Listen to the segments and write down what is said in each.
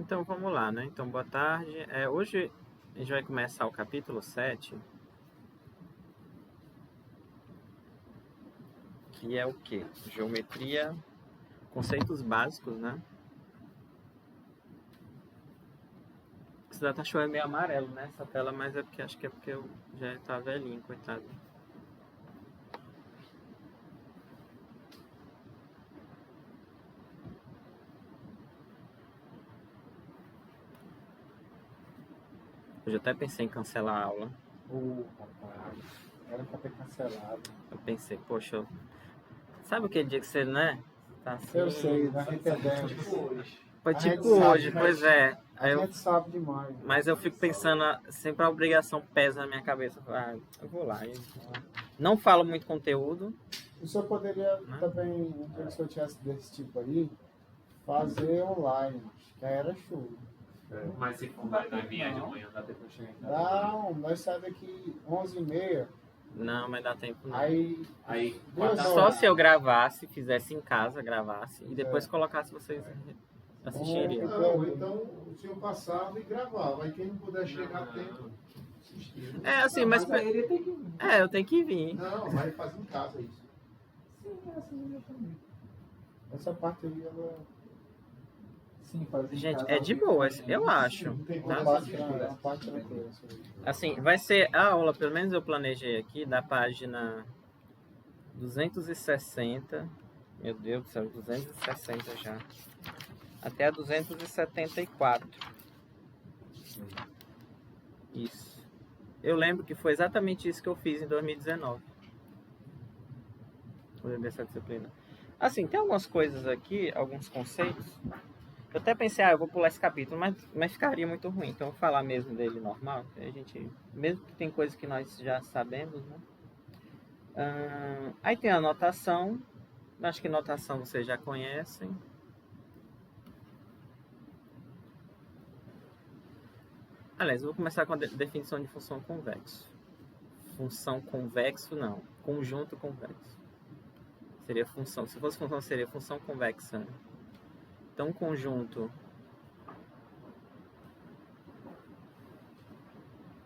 Então vamos lá, né? Então boa tarde. Hoje a gente vai começar o capítulo 7, que é o quê? Geometria, conceitos básicos, né? Esse data show é meio amarelo, né? Essa tela, mas acho que é porque eu já tá velhinho, coitado. Eu já até pensei em cancelar a aula. Rapaz, era pra ter cancelado. Eu pensei, poxa, sabe aquele dia que você, né? Tá assim. Eu sei, nós entendemos. Foi A gente tipo sabe, hoje, né? pois é. A gente sabe demais. Mas eu fico pensando, sempre a obrigação pesa na minha cabeça. Eu vou lá. Não falo muito conteúdo. O senhor poderia Né? também, um dia que o senhor tivesse desse tipo aí, fazer online, que aí era show. Mas se for na minha de manhã, dá tempo de chegar em casa. Não, nós saímos daqui 11h30. Não, mas dá tempo não. Aí, Só se eu gravasse, fizesse em casa, gravasse, e depois colocasse vocês assistiriam. Não, então o senhor passava e gravava. Aí quem não puder chegar a tempo, assistia. Assim, mas ele tem que vir. eu tenho que vir. Não, mas faz em casa isso. Sim, é assim eu também. essa parte aí, ela... Sim, fazer Gente, é de boa, eu acho. Uma parte tranquila. Assim, vai ser a aula, pelo menos eu planejei aqui, da página 260. Meu Deus do céu, 260 já. Até a 274. Isso. Eu lembro que foi exatamente isso que eu fiz em 2019. Dessa disciplina. Assim, tem algumas coisas aqui, alguns conceitos. Eu até pensei, eu vou pular esse capítulo, mas ficaria muito ruim. Então eu vou falar mesmo dele normal. A gente, mesmo que tem coisas que nós já sabemos, né? Aí tem a notação. Acho que notação vocês já conhecem. Aliás, eu vou começar com a definição de função convexo. Função convexo, não. Conjunto convexo. Seria função. Se fosse função, seria função convexa. Né? Então, um conjunto...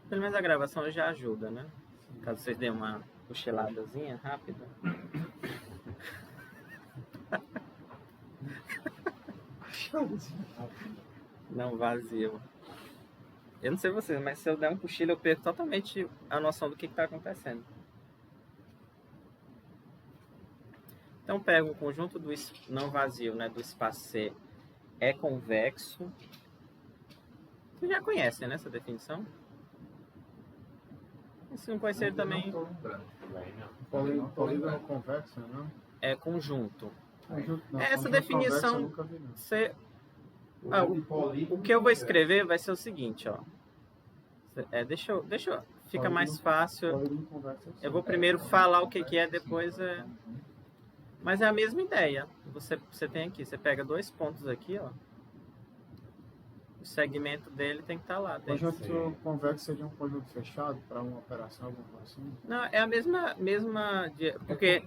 Pelo menos a gravação já ajuda, né? Caso vocês deem uma cochiladazinha rápida. Não, vazio. Eu não sei vocês, mas se eu der um cochilo, eu perco totalmente a noção do que está acontecendo. Então, pego um conjunto do não vazio, né, do espaço C é convexo. Vocês já conhecem, né, essa definição? E se não conhecer também... Polígono convexo, não? É conjunto. Não, Essa definição... O que eu vou escrever vai ser o seguinte, ó. Deixa eu... Fica mais fácil. Eu vou primeiro falar o que é, depois é... Mas é a mesma ideia. Você tem aqui, você pega dois pontos aqui, ó. O segmento dele tem que estar lá. Conjunto convexo seria um conjunto fechado para uma operação, alguma coisa assim? Não, é a mesma porque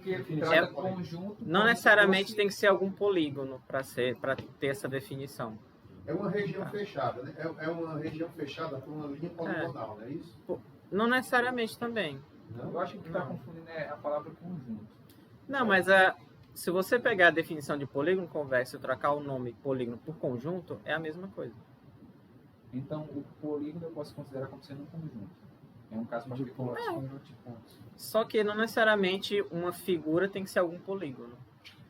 conjunto, não necessariamente tem que ser algum polígono para ter essa definição. É uma região fechada, né? É uma região fechada por uma linha poligonal, não é isso? Não necessariamente também. Não? Eu acho que está confundindo a palavra conjunto. Não, mas se você pegar a definição de polígono convexo e trocar o nome polígono por conjunto, é a mesma coisa. Então, o polígono eu posso considerar como sendo um conjunto. É um caso particular. Só que não necessariamente uma figura tem que ser algum polígono.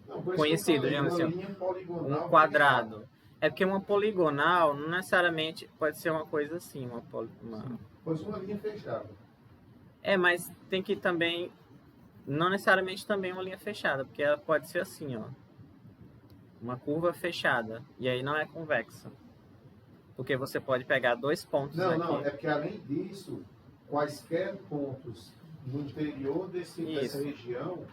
Não, por isso Conhecido, que eu falei, digamos uma assim. linha poligonal Um quadrado. É porque uma poligonal não necessariamente pode ser uma coisa assim. Pois uma linha fechada. Mas tem que também... Não necessariamente também uma linha fechada, porque ela pode ser assim, ó. Uma curva fechada. E aí não é convexa. Porque você pode pegar dois pontos aqui. Não, é porque além disso, quaisquer pontos no interior dessa região,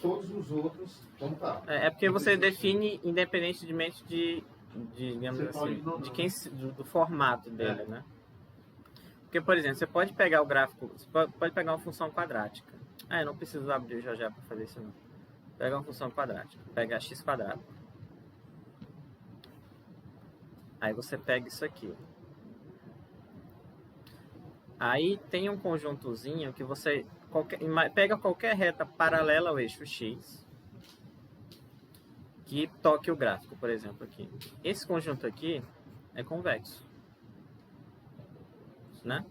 todos os outros vão estar. É porque você define independentemente digamos assim, do formato dele, né? Porque, por exemplo, você pode pegar o gráfico, você pode pegar uma função quadrática. Eu não preciso abrir o já para fazer isso não. Pega uma função quadrática, pega x². Aí você pega isso aqui. Aí tem um conjuntozinho que você pega qualquer reta paralela ao eixo X que toque o gráfico, por exemplo, aqui. Esse conjunto aqui é convexo, né?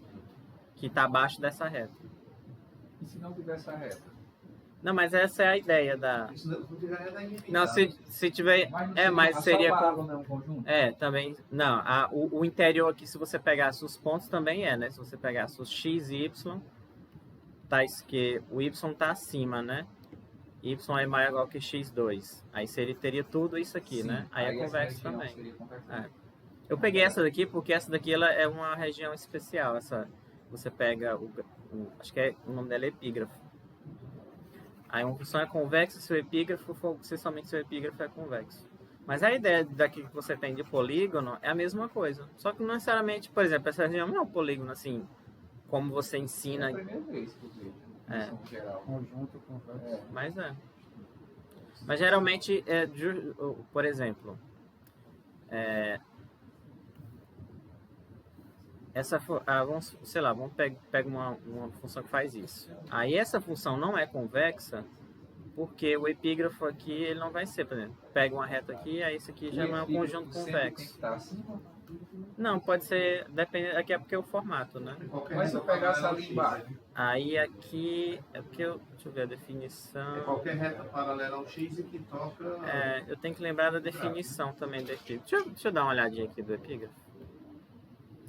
Que está abaixo dessa reta. E se não tiver essa reta? Não, mas essa é a ideia da... Isso não tiver reta ilimitada. Não, se tiver... Mas seria... parábola não é um conjunto? também... Não, o interior aqui, se você pegasse os pontos, também né? Se você pegasse os x e y, tá, que o y está acima, né? Y é maior ou igual que x2. Aí teria tudo isso aqui, Sim, né? Aí é convexo também. Seria convexo. Eu peguei essa daqui porque essa daqui ela é uma região especial. Você pega acho que o nome dela é epígrafo. Aí uma função é convexa se o epígrafo for, se somente seu epígrafo é convexo. Mas a ideia daqui que você tem de polígono é a mesma coisa. Só que não necessariamente, por exemplo, essa região não é um polígono assim, como você ensina. É a primeira vez que eu vejo. Geral. Conjunto convexo. Mas Mas geralmente, por exemplo, vamos pegar uma função que faz isso. Aí essa função não é convexa porque o epígrafo aqui ele não vai ser, por exemplo, pega uma reta aqui, aí isso aqui já não é um conjunto convexo. Não, pode ser, depende, aqui é porque é o formato, né? Mas se eu pegasse ali embaixo? Aí aqui, deixa eu ver a definição. É qualquer reta paralela ao X e que toca... Eu tenho que lembrar da definição também do epígrafo. Deixa eu dar uma olhadinha aqui do epígrafo.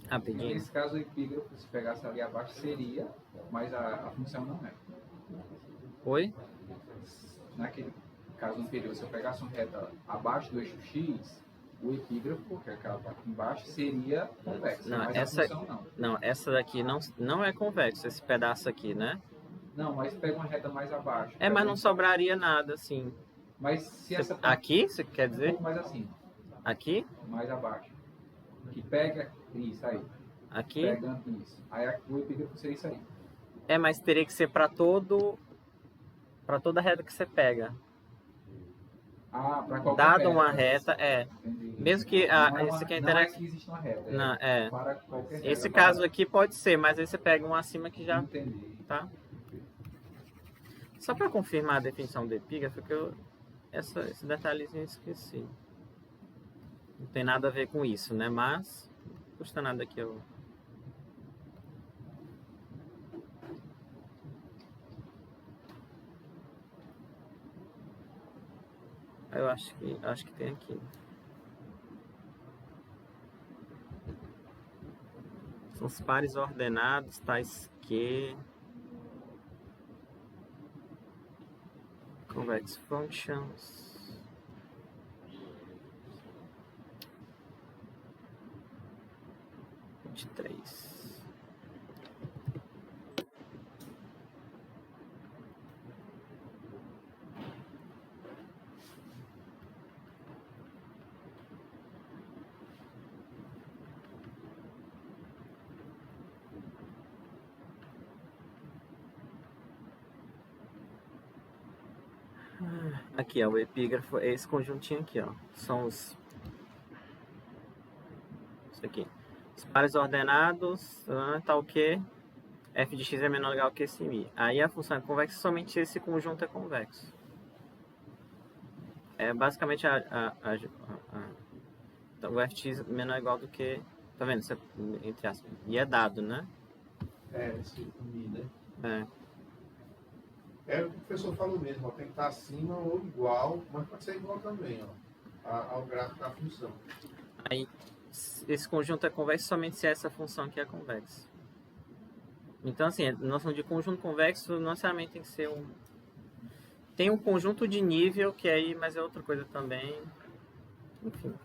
Rapidinho. Nesse caso, o epígrafo, se pegasse ali abaixo, seria, mas a função não é. Oi? Naquele caso anterior, se eu pegasse uma reta abaixo do eixo X, o epígrafo, que é aquela parte embaixo, seria convexo. Não, mas essa, a função não. Não, essa daqui não é convexo, esse pedaço aqui, né? Não, mas pega uma reta mais abaixo. Mas não sobraria nada, assim. Mas se essa parte... Aqui, você quer Um dizer? pouco mais acima. Aqui? Mais abaixo. Que pega isso aí. Aqui? Pega isso. Aí o epígrafo seria isso aí. Mas teria que ser para toda reta que você pega. Para qualquer Dado reta. uma reta, Entendi. Mesmo que isso aqui é não é que existe uma reta. Não, Para qualquer reta. Esse caso aqui pode ser, mas aí você pega um acima que já... Entendi. Tá? Só para confirmar a definição do epígrafo, que esse detalhezinho eu esqueci. Não tem nada a ver com isso, né? Mas não custa nada aqui eu... Eu acho que tem aqui. São os pares ordenados, tais que... Convex functions. De 3. Aqui, ó, o epígrafo é esse conjuntinho aqui, ó. São os... Isso aqui. Os pares ordenados, tal que f de x é menor ou igual que esse mi. Aí a função é convexa, somente esse conjunto é convexo. É basicamente então, o f de x menor ou igual do que... Tá vendo? Isso é, entre aspas. E é dado, né? Esse mi, né? O que o professor falou mesmo, ó, tem que estar acima ou igual, mas pode ser igual também, ó, ao gráfico da função. Aí, esse conjunto é convexo somente se essa função aqui é convexa. Então, assim, a noção de conjunto convexo não necessariamente tem que ser um... Tem um conjunto de nível, que aí, mas é outra coisa também. Enfim.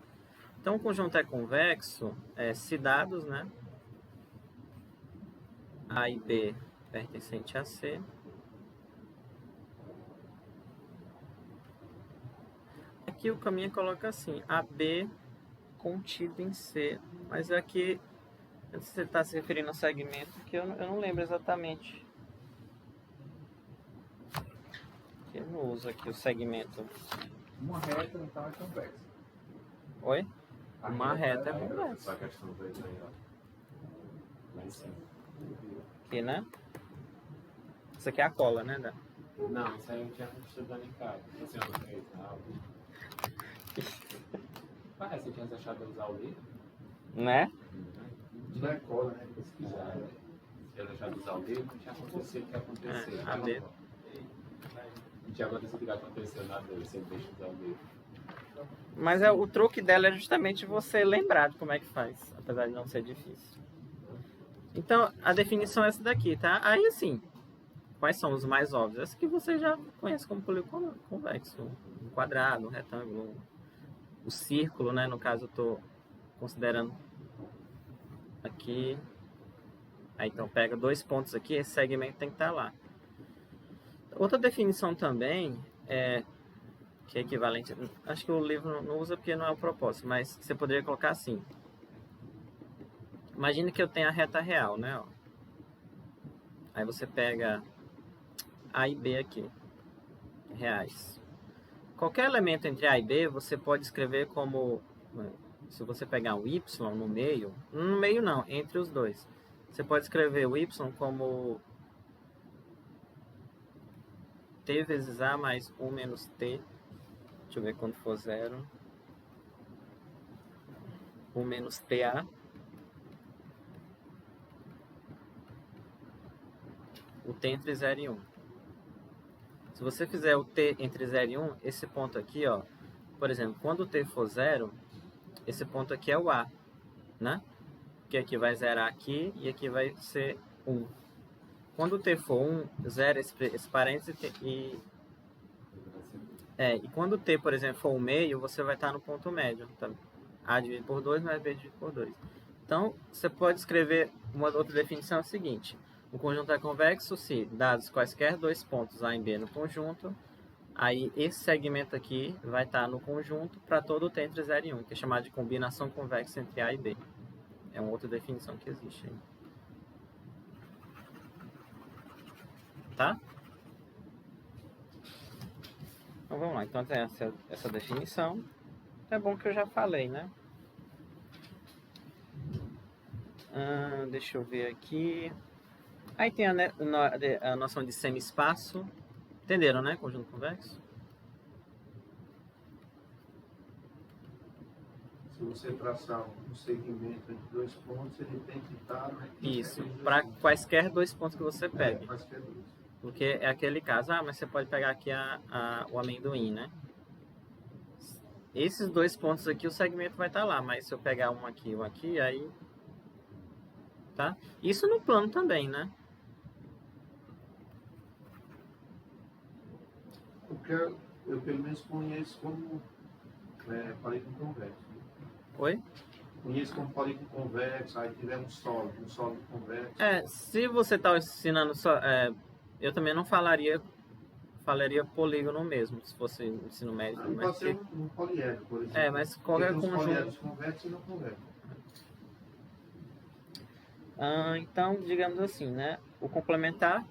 Então, o conjunto é convexo, se dados, né? A e B pertencente a C. Aqui o caminho coloca assim, AB contido em C, mas aqui você está se referindo ao segmento que eu não lembro exatamente. Eu não uso aqui o segmento. Uma reta então é convexa. Oi? Uma reta é convexa. Essa questão daí, ó. Lá em cima. Aqui, né? Isso aqui é a cola, né, Dan? Não, isso aí eu tinha estudando em casa. Você não fez na aula? Ah, você tinha achado de usar o livro? Né? Não é cola, né? Pesquisar, né? Se tinha deixado de usar o livro, não tinha acontecido o que aconteceu. A D. Não tinha acontecido o que aconteceu na D, você deixa de usar o livro. Mas o truque dela é justamente você lembrar de como é que faz, apesar de não ser difícil. Então, a definição é essa daqui, tá? Aí, assim, quais são os mais óbvios? Essa que você já conhece como polígono convexo. Um quadrado, um retângulo, o círculo, né? No caso, eu estou considerando aqui. Aí, então, pega 2 pontos aqui, esse segmento tem que estar lá. Outra definição também é que é equivalente. Acho que o livro não usa porque não é o propósito, mas você poderia colocar assim. Imagine que eu tenho a reta real, né? Ó. Aí você pega A e B aqui, reais. Qualquer elemento entre A e B, você pode escrever como, se você pegar um Y no meio não, entre os dois. Você pode escrever o Y como T vezes A mais 1 menos T. Deixa eu ver quando for 0. 1 menos TA. O T entre 0 e 1. Se você fizer o T entre 0 e 1, esse ponto aqui, ó, por exemplo, quando o T for 0, esse ponto aqui é o A, né? Que aqui vai zerar aqui e aqui vai ser 1. Quando o T for 1, zera esse parênteses e quando o T, por exemplo, for 1 meio, você vai estar no ponto médio. Tá? A dividido por 2 mais B dividido por 2. Então, você pode escrever uma outra definição é o seguinte. O conjunto é convexo se dados quaisquer 2 pontos A e B no conjunto, aí esse segmento aqui vai estar no conjunto para todo o T entre 0 e 1, que é chamado de combinação convexa entre A e B. É uma outra definição que existe aí. Tá? Então vamos lá. Então tem essa definição. É bom que eu já falei, né? Deixa eu ver aqui. Aí tem a noção de semi-espaço. Entenderam, né? Conjunto convexo. Se você traçar um segmento entre 2 pontos, ele tem que estar... Né, isso, para quaisquer 2 pontos que você pegue. Quaisquer 2. Porque é aquele caso, mas você pode pegar aqui o amendoim, né? Esses 2 pontos aqui, o segmento vai estar lá, mas se eu pegar um aqui, aí... Tá? Isso no plano também, né? Porque eu pelo menos conheço como polígono convexo. Oi? Conheço como polígono convexo, aí tivemos um sólido convexo. Se você está ensinando só... eu também não falaria polígono mesmo, se fosse ensino médio. Pode ser um poliedro, por exemplo. Mas qualquer conjunto... poliedros convexos e não convexos. Então, digamos assim, né? O complementar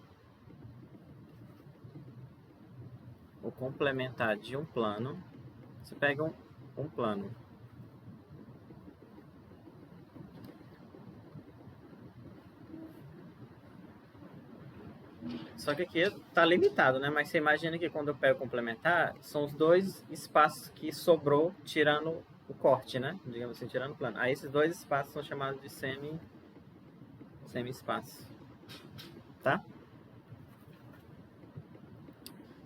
de um plano, você pega um plano. Só que aqui está limitado, né? Mas você imagina que quando eu pego complementar, são os 2 espaços que sobrou tirando o corte, né? Digamos assim, tirando o plano. Aí esses 2 espaços são chamados de semi-espaço. Tá?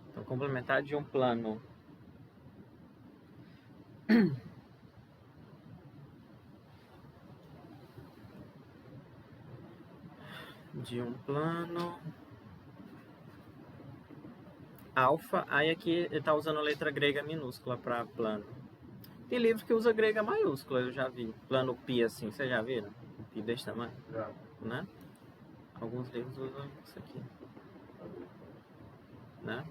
Então, complementar de um plano alfa, aí aqui ele está usando a letra grega minúscula para plano. Tem livro que usa grega maiúscula, eu já vi. Plano π assim, vocês já viram? Π desse tamanho? Já. Né? Alguns livros usam isso aqui. Né?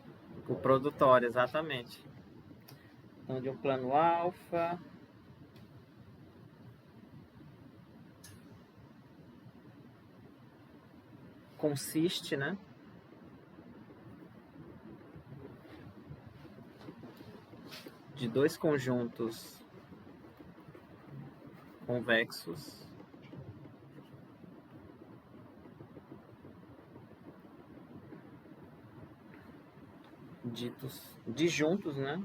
O produtório, exatamente. Então, de um plano alfa. Consiste, né? De 2 conjuntos convexos ditos disjuntos, né?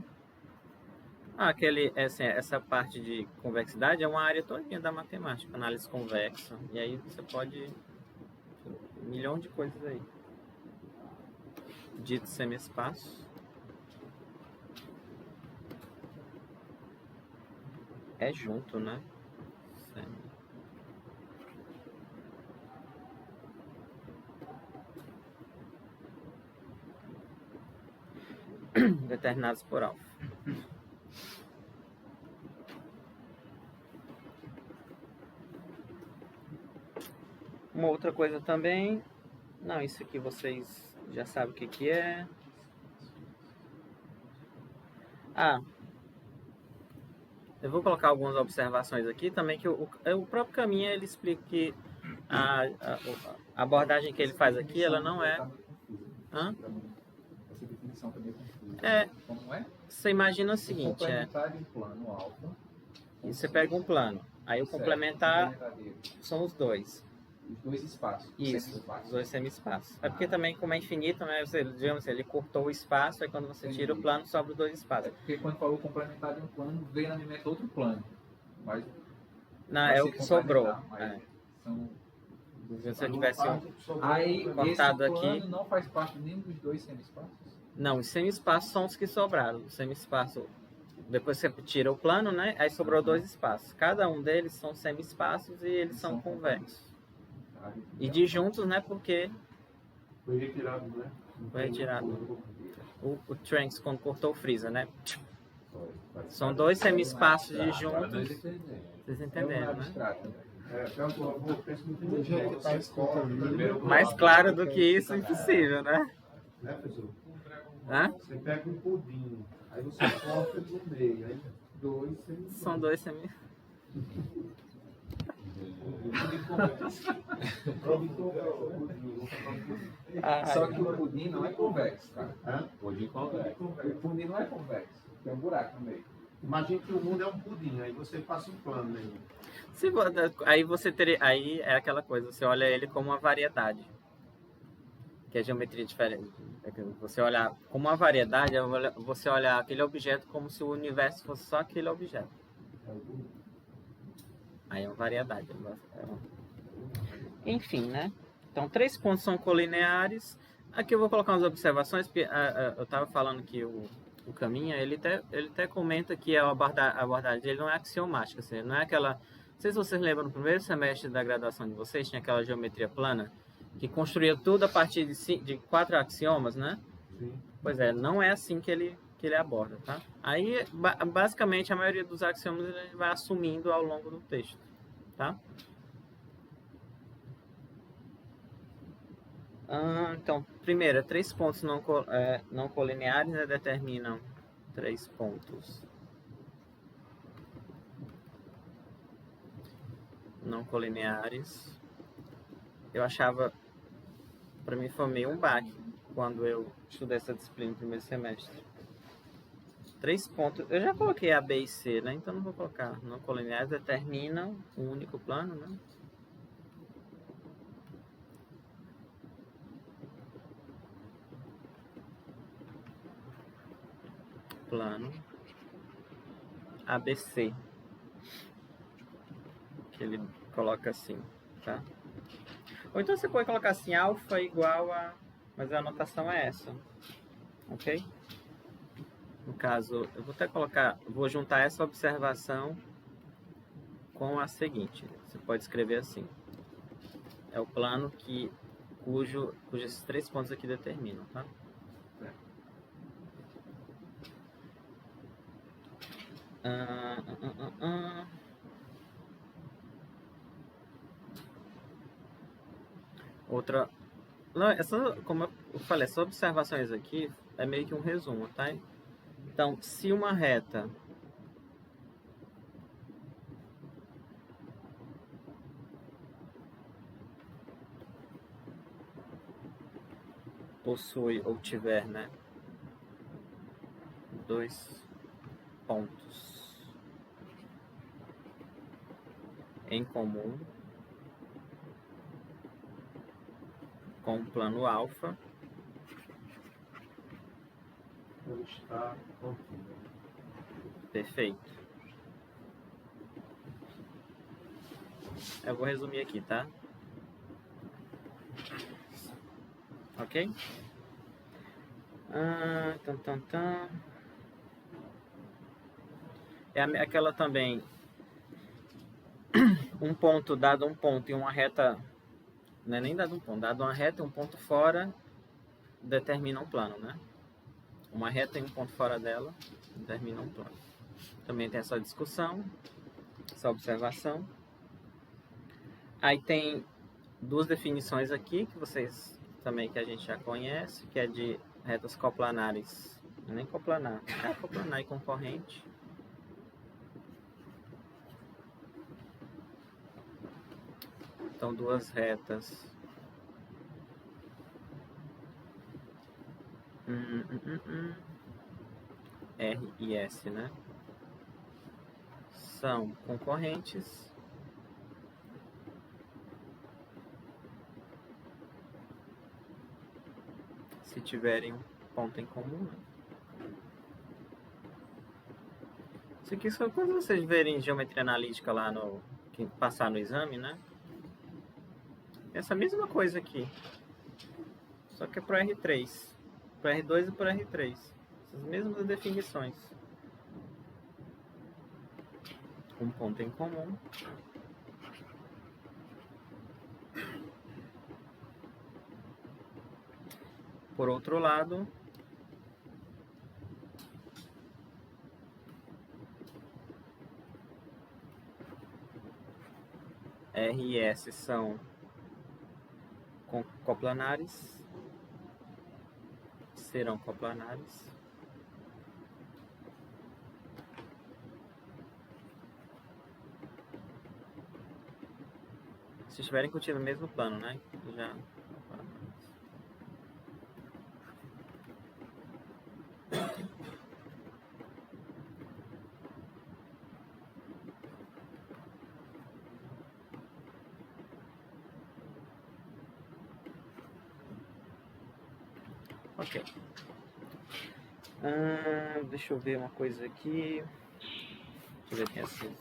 Essa parte de convexidade é uma área todinha da matemática, análise convexa. E aí você pode... um milhão de coisas aí. Dito semiespaço. É junto, né? Determinados por alfa. Uma outra coisa também... Não, isso aqui vocês já sabem o que é. Eu vou colocar algumas observações aqui também, que o próprio Caminha, ele explica que a abordagem que ele faz aqui, ela não é... Essa definição também é confusa. Como é? Você imagina o seguinte, complementar de um plano alfa. E você pega um plano, aí o complementar são os dois. Os dois espaços. Isso, os dois semi-espaços. É porque também, como é infinito, né? Digamos, ele cortou o espaço, aí quando você tira o plano, sobra os dois espaços. Porque quando falou complementar de um plano, veio na minha mente outro plano. Mas não, é o que sobrou. São... Se você tivesse aí, cortado esse plano aqui... não faz parte nem dos dois semi-espaços? Não, os semi-espaços são os que sobraram. O semi-espaço, depois você tira o plano, né? Aí sobrou dois espaços. Cada um deles são semi-espaços e eles são convexos. E disjuntos, né? Porque... Foi retirado, né? Foi retirado. O Tranks, quando cortou o Freeza, né? São dois semi-espaços disjuntos. Vocês entenderam, né? Mais claro do que isso, impossível, né? Né, professor? Hã? Você pega um pudim, aí você corta no meio, aí são dois semi... Só que o pudim não é convexo, cara. Pudim convexo. O pudim não é convexo. Tem um buraco no meio. Imagina que o mundo é um pudim, aí você passa um plano nele. Aí você teria... Aí é aquela coisa, você olha ele como uma variedade. Que é geometria diferente. Você olhar como uma variedade, você olhar aquele objeto como se o universo fosse só aquele objeto. Aí é uma variedade. Enfim, né? Então, 3 pontos são colineares. Aqui eu vou colocar umas observações, porque eu estava falando que o Caminha, ele até comenta que a abordagem dele não é axiomática. Assim, não é aquela... Não sei se vocês lembram, no primeiro semestre da graduação de vocês, tinha aquela geometria plana, que construía tudo a partir de 4 axiomas, né? Sim. Pois é, não é assim que ele aborda, tá? Aí, basicamente, a maioria dos axiomas ele vai assumindo ao longo do texto, tá? Então, primeiro, 3 pontos não colineares, né, determinam 3 pontos não colineares. Eu achava, para mim foi meio um baque quando eu estudei essa disciplina no primeiro semestre. 3 pontos, eu já coloquei A, B e C, né? Então não vou colocar. Não colineares determinam um único plano, né? Plano ABC, que ele coloca assim, tá? Ou então você pode colocar assim, alfa igual a... Mas a anotação é essa, ok? No caso, eu vou até colocar... Vou juntar essa observação com a seguinte. Você pode escrever assim. É o plano cujo esses 3 pontos aqui determinam, tá? Outra... Não, como eu falei, essas observações aqui é meio que um resumo, tá? Então, se uma reta possui ou tiver, né, 2 pontos em comum com o plano alfa Ele está contínuo. perfeito. Eu vou resumir aqui, tá? Ok? É aquela também, um ponto dado um ponto e uma reta, não é nem dado um ponto, dado uma reta e um ponto fora, determina um plano, né? Uma reta e um ponto fora dela determina um plano. Também tem essa discussão, essa observação. Aí tem duas definições aqui, que vocês também, que a gente já conhece, que é de retas coplanares, nem coplanar, coplanar e concorrente. Então, duas retas R e S, né? São concorrentes. Se tiverem um ponto em comum, né? Isso aqui só quando vocês verem geometria analítica lá no que passar no exame, né? Essa mesma coisa aqui. Só que é para R3, para R2 e para R3. Essas mesmas definições. Um ponto em comum. Por outro lado, R e S são coplanares, serão coplanares. Se estiverem curtindo o mesmo plano, né? Já. Ok. Deixa eu ver uma coisa aqui. Deixa eu ver quem é assim.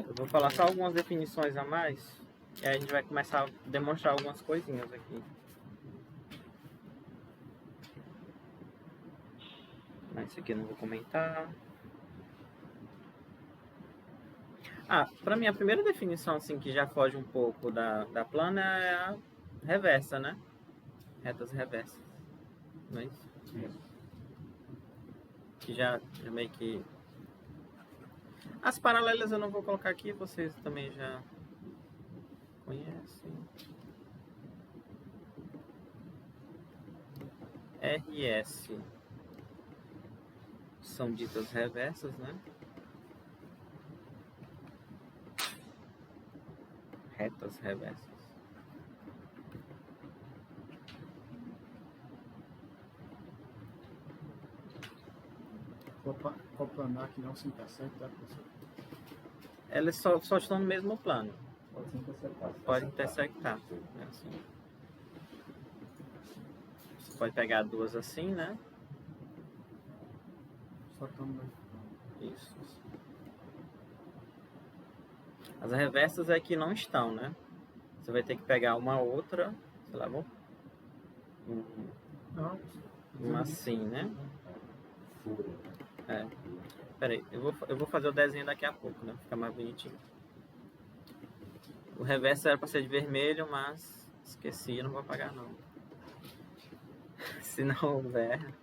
Eu vou falar só algumas definições a mais. E aí a gente vai começar a demonstrar algumas coisinhas aqui. Mas isso aqui eu não vou comentar. Para mim a primeira definição assim que já foge um pouco da plana é a reversa, né? Retas reversas. Não é isso? Que já meio que... As paralelas eu não vou colocar aqui, vocês também já conhecem. R e S são ditas reversas, né? Retas reversas. Coplanar que não se intersecta, professor? Elas só estão no mesmo plano. Pode se intersectar. Pode intersectar. É assim. Você pode pegar duas assim, né? Só também. Isso. As reversas é que não estão, né? Você vai ter que pegar uma outra, sei lá, uma assim, né? Peraí, eu vou fazer o desenho daqui a pouco, né? Fica mais bonitinho. O reverso era para ser de vermelho, mas esqueci, não vou apagar não. Se não houver...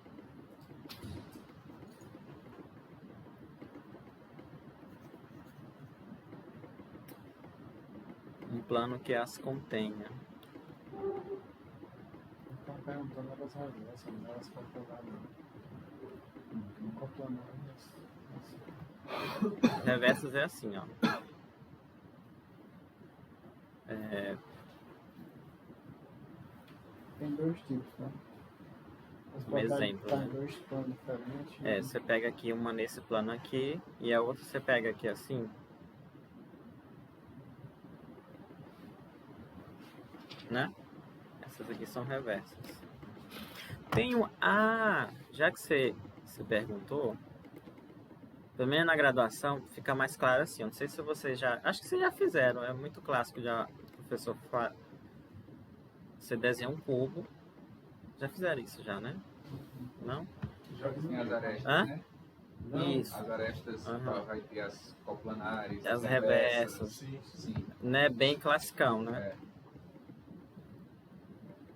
um plano que as contenha. Estão perguntando das reversas, não elas coplanar não. Não coplanar, mas... Reversas é assim, ó. Tem dois tipos, né? Um exemplo, tá né? em dois planos diferentes. Você pega aqui uma nesse plano aqui e a outra você pega aqui assim. né? Essas aqui são reversas. Tenho já que você perguntou, também na graduação fica mais claro assim. Eu não sei se vocês já, acho que vocês já fizeram. É muito clássico, já o professor fala. Você desenha um cubo. Já fizeram isso já, né? Não? Já tem as arestas, Hã? né? Isso. As arestas, vai ter as coplanares, As reversas. Sim. Né? Bem classicão, né?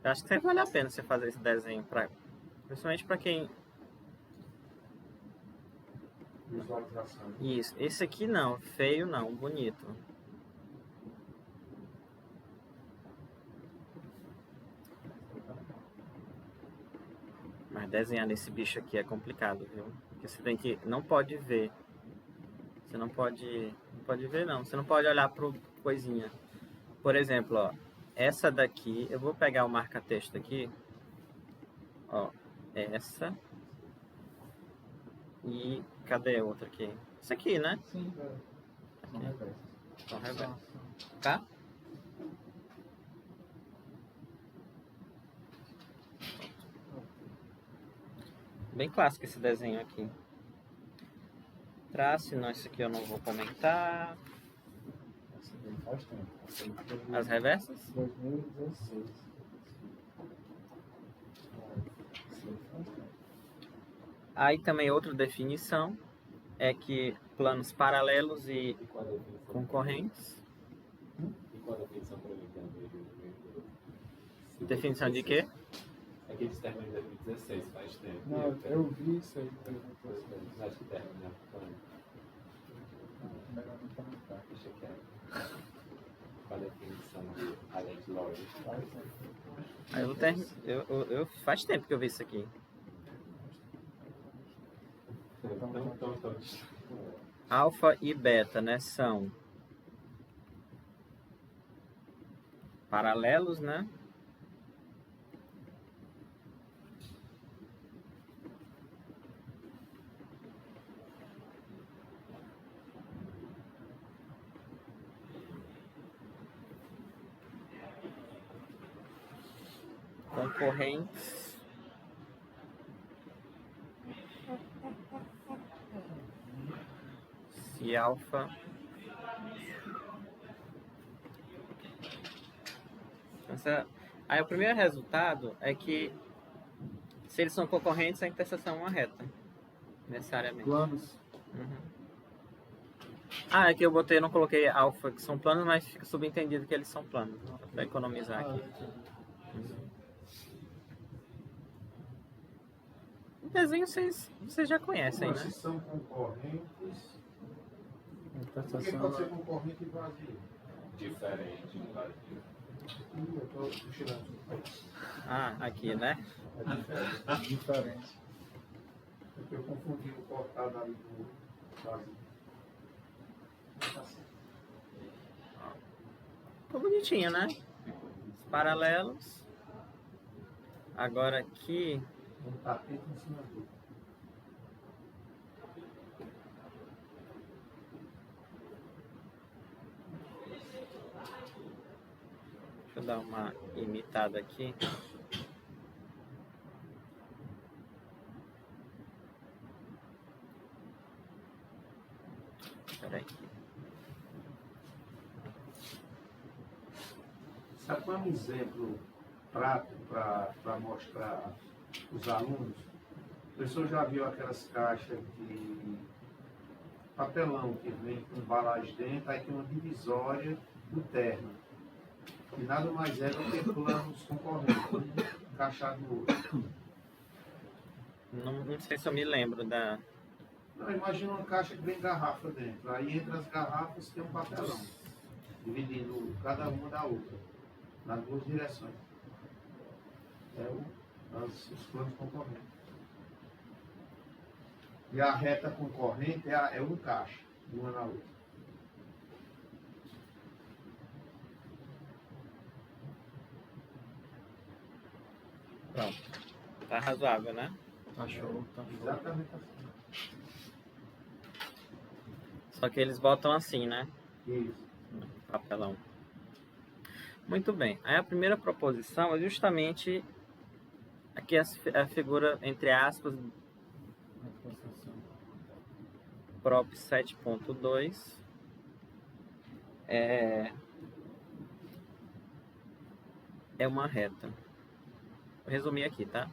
Eu acho que sempre vale a pena você fazer esse desenho, principalmente para quem... Visualização. Isso. Esse aqui não, feio não, bonito. Mas desenhar nesse bicho aqui é complicado, viu? Porque você tem que... Não pode ver. Você não pode... Não pode ver, não. Você não pode olhar pro coisinha. Por exemplo, ó. Essa daqui... Eu vou pegar o marca-texto aqui. Ó. Essa. E... Cadê a outra aqui? Essa aqui, né? Sim. São reversas. Tá? Bem clássico esse desenho aqui. Trace, não, isso aqui eu não vou comentar. Faz tempo. As reversas? 2016. Aí também outra definição é que planos paralelos e qual a definição? concorrentes. E qual a definição para mim? Definição de quê? É que eles terminam em 2016, faz tempo. Não, eu vi isso aí. Acho que termina. Melhor não comentar. Deixa quieto. Qual a definição de Alex Lloyd? Aí eu faz tempo que eu vi isso aqui. Então, Alfa e beta, né? São paralelos, né? Concorrentes. Se alfa aí o primeiro resultado é que se eles são concorrentes, a interseção é uma reta, necessariamente. Planos. É que eu botei, não coloquei alfa, que são planos, mas fica subentendido que eles são planos, para economizar aqui. O desenho vocês já conhecem, né? Se são concorrentes, porque Interseção. pode ser concorrente e vazio. diferente. Eu estou tirando. Aqui, né? É diferente. Porque eu confundi o cortado ali do vazio. Ficou bonitinho, né? Os paralelos. Agora aqui... Um tapete em cima do. Deixa eu dar uma imitada aqui. Espera aí. Sabe qual é um exemplo prático para mostrar os alunos? O pessoal já viu aquelas caixas de papelão que vem com embalagem dentro, aí tem uma divisória interna. E nada mais é do que planos concorrentes, encaixado no outro. Não sei se eu me lembro da... Não, imagina uma caixa que vem garrafa dentro. Aí entre as garrafas tem um papelão, dividindo cada uma da outra, nas duas direções. Os planos concorrentes. E a reta concorrente é um encaixe, de uma na outra. Pronto. Tá razoável, né? Tá show, tá show. Exatamente assim. Só que eles botam assim, né? Isso. Papelão. Muito bem. Aí a primeira proposição é justamente aqui a figura, entre aspas, prop 7.2 é uma reta. Vou resumir aqui, tá?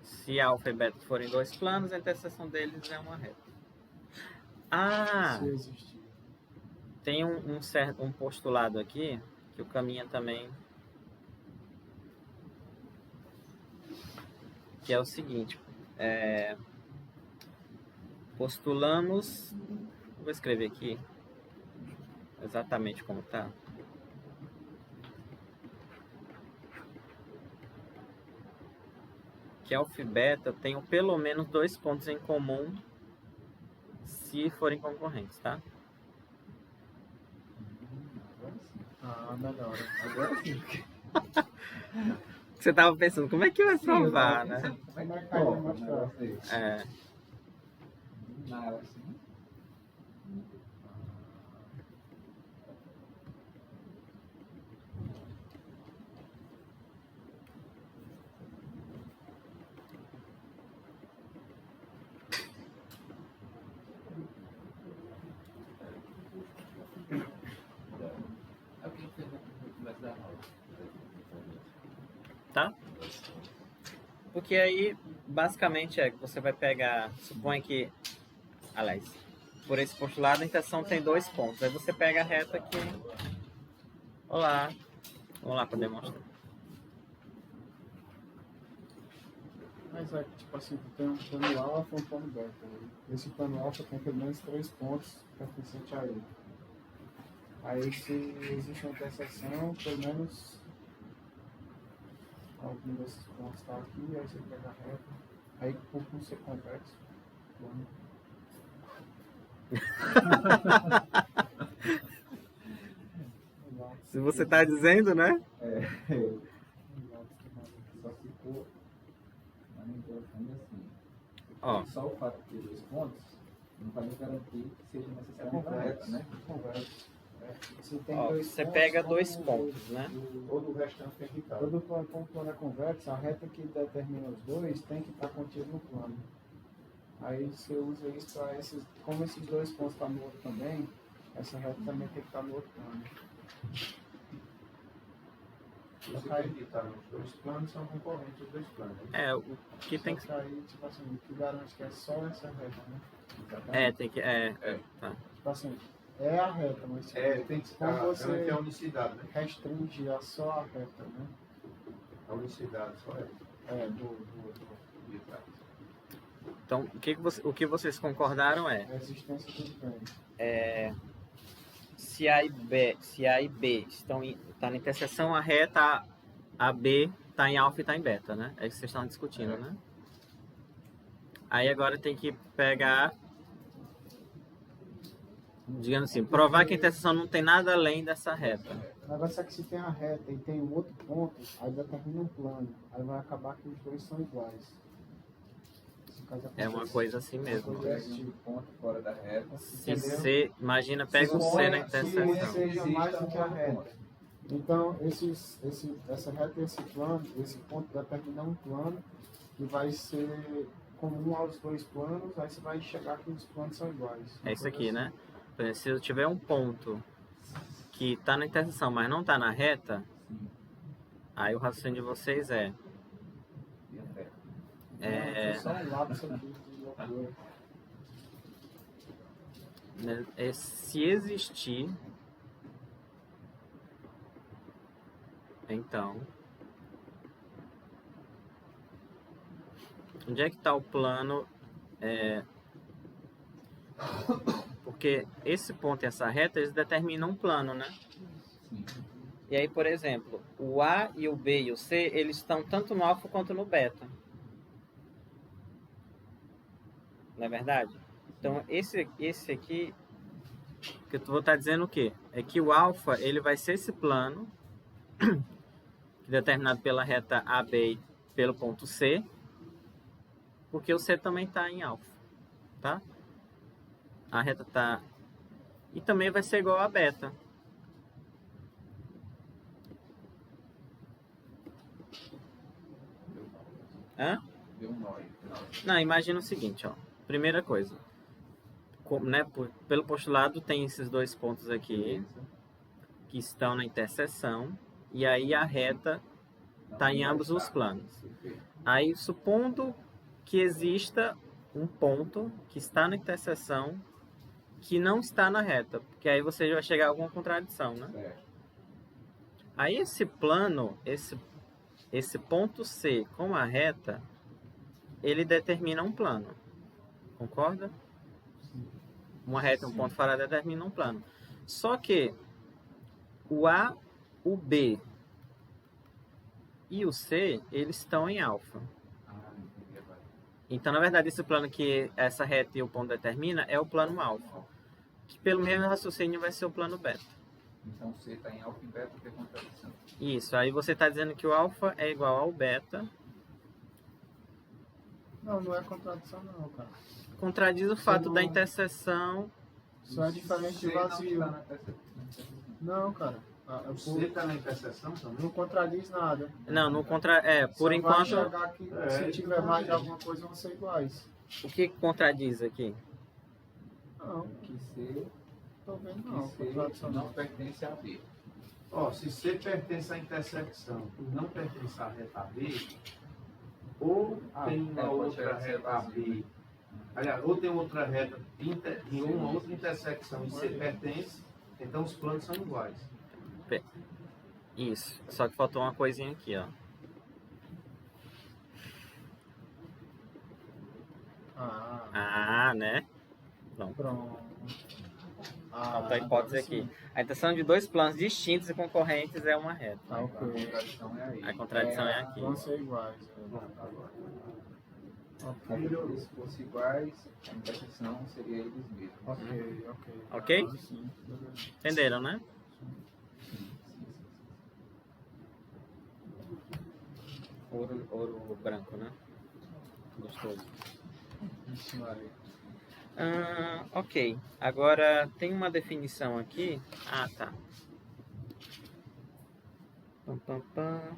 Se alfa e beta forem dois planos, a interseção deles é uma reta. Ah! Se existir. Tem um postulado aqui que o caminha também, que é o seguinte: postulamos, vou escrever aqui exatamente como está. Que alfa e beta tenham pelo menos dois pontos em comum se forem concorrentes, tá? Ah, melhor. Agora sim. Você tava pensando, como é que vai provar, né? Como é Como é que que vai prova, demonstrar? né? É, Nada assim. É o que a gente fez no começo da aula. tá? Porque aí, basicamente, é que você vai pegar, supõe que, aliás, por esse postulado, a interseção tem dois pontos. Aí você pega a reta aqui. Olá. Vamos lá para demonstrar. Mas é que, tipo assim, tu tem um plano alfa e um plano beta. Né? Esse plano alfa tem pelo menos 3 pontos pertencentes a ele. Aí, se existe uma interseção, pelo menos algum desses pontos está aqui, aí você pega a reta. Aí, por como você converte, plano. Se você está dizendo, né? Só ficou na microfone assim. Ó. Só o fato de ter dois pontos não vai garantir que seja necessariamente correto, né? Converte. Você Você pega dois pontos, né? Todo o restante tem que estar. Todo plano é convexo, a reta que determina os dois tem que estar contida no plano. Aí você usa isso para esses, como esses dois pontos estão no outro também, essa reta também tem que estar no outro plano. Você tem que estar nos dois planos, são concorrentes os dois planos. É, o que tem que. Só aí, tipo assim, o que garante que é só essa reta, né? Tem que. Tá. Tipo assim, é a reta, mas tipo, Tem que como garantir você a unicidade, né? restringe a só a reta, né? A unicidade, só é. Do De trás. Então, o que vocês concordaram é. a existência do bem. Se A e B estão tá na interseção, a reta AB está em alfa e está em beta, né? É isso que vocês estão discutindo, né? Aí agora tem que pegar, digamos assim, provar que a interseção não tem nada além dessa reta. O negócio é que se tem a reta e tem um outro ponto, aí determina um plano. Aí vai acabar que os dois são iguais. É uma coisa assim mesmo. Um ponto fora da reta. Se C, imagina, pega um C na interseção. Seja mais do que a reta. Então, essa reta e esse plano, esse ponto determina um plano que vai ser comum aos dois planos, aí você vai chegar que os planos são iguais. É isso aqui, né? Por exemplo, se eu tiver um ponto que está na interseção, mas não está na reta, aí o raciocínio de vocês é Só um lápis aqui de loucura. se existir, então, onde é que está o plano? Porque esse ponto e essa reta, eles determinam um plano, né? Sim. E aí, por exemplo, o A e o B e o C, eles estão tanto no alfa quanto no beta. Não é verdade? Então, esse aqui, que eu vou estar dizendo o quê? É que o alfa, ele vai ser esse plano, determinado pela reta AB e pelo ponto C, porque o C também está em alfa, tá? A reta está... E também vai ser igual a beta. Hã? Deu um nó aí. Não, imagina o seguinte, ó. Primeira coisa, né, pelo postulado tem esses dois pontos aqui que estão na interseção e aí a reta está em ambos os planos. Aí, supondo que exista um ponto que está na interseção que não está na reta, porque aí você vai chegar a alguma contradição, né? Certo. Aí esse plano, esse ponto C com a reta, ele determina um plano. Concorda? Uma reta, um ponto fora determina um plano. Só que o A, o B e o C, eles estão em alfa. Entendi agora. Então, na verdade, esse plano que essa reta e o ponto determina é o plano alfa. Que pelo mesmo raciocínio vai ser o plano beta. Então C está em alfa e beta, que é contradição. Isso, aí você está dizendo que o alfa é igual ao beta. Não, não é contradição não, cara. Contradiz o fato da interseção. Só é diferente de C não vazio. está na interseção. Não, cara. Você está na interseção também? Não contradiz nada. Não, no contra. Por Só enquanto. vai enxergar que se tiver mais de alguma coisa vão ser iguais. O que contradiz aqui? Não, Que C, tô vendo que não. C Contradição não não. pertence a B. Ó, se C pertence à intersecção e não pertence à reta B, ou tem uma pode outra ser reta vazio. B, aliás, ou tem outra reta em uma outra intersecção e C pertence, então os planos são iguais. Isso. Só que faltou uma coisinha aqui, ó. Né? Pronto. Pronto. Falta a hipótese aqui. A intenção de dois planos distintos e concorrentes é uma reta. Tá, A ok. contradição é aí. A contradição é aqui. Vão ser iguais. Ok, Se fosse iguais, a interseção seria eles mesmos. ok. Ok? Sim, beleza. Entenderam, né? Ouro branco, né? Gostoso. Isso, Maria. Ok. Agora tem uma definição aqui. Tá.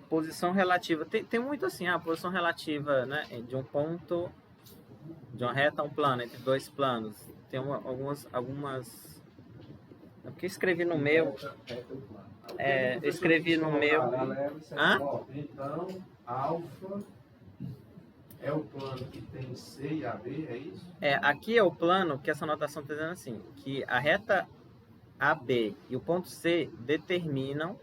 Posição relativa. Tem muito assim, a posição relativa, né? De um ponto, de uma reta a um plano, entre dois planos. Tem algumas. É porque escrevi no meu. Escrevi no meu. Hã? Ó, então, alfa é o plano que tem C e AB, é isso? Aqui é o plano que essa anotação está dizendo assim, que a reta AB e o ponto C determinam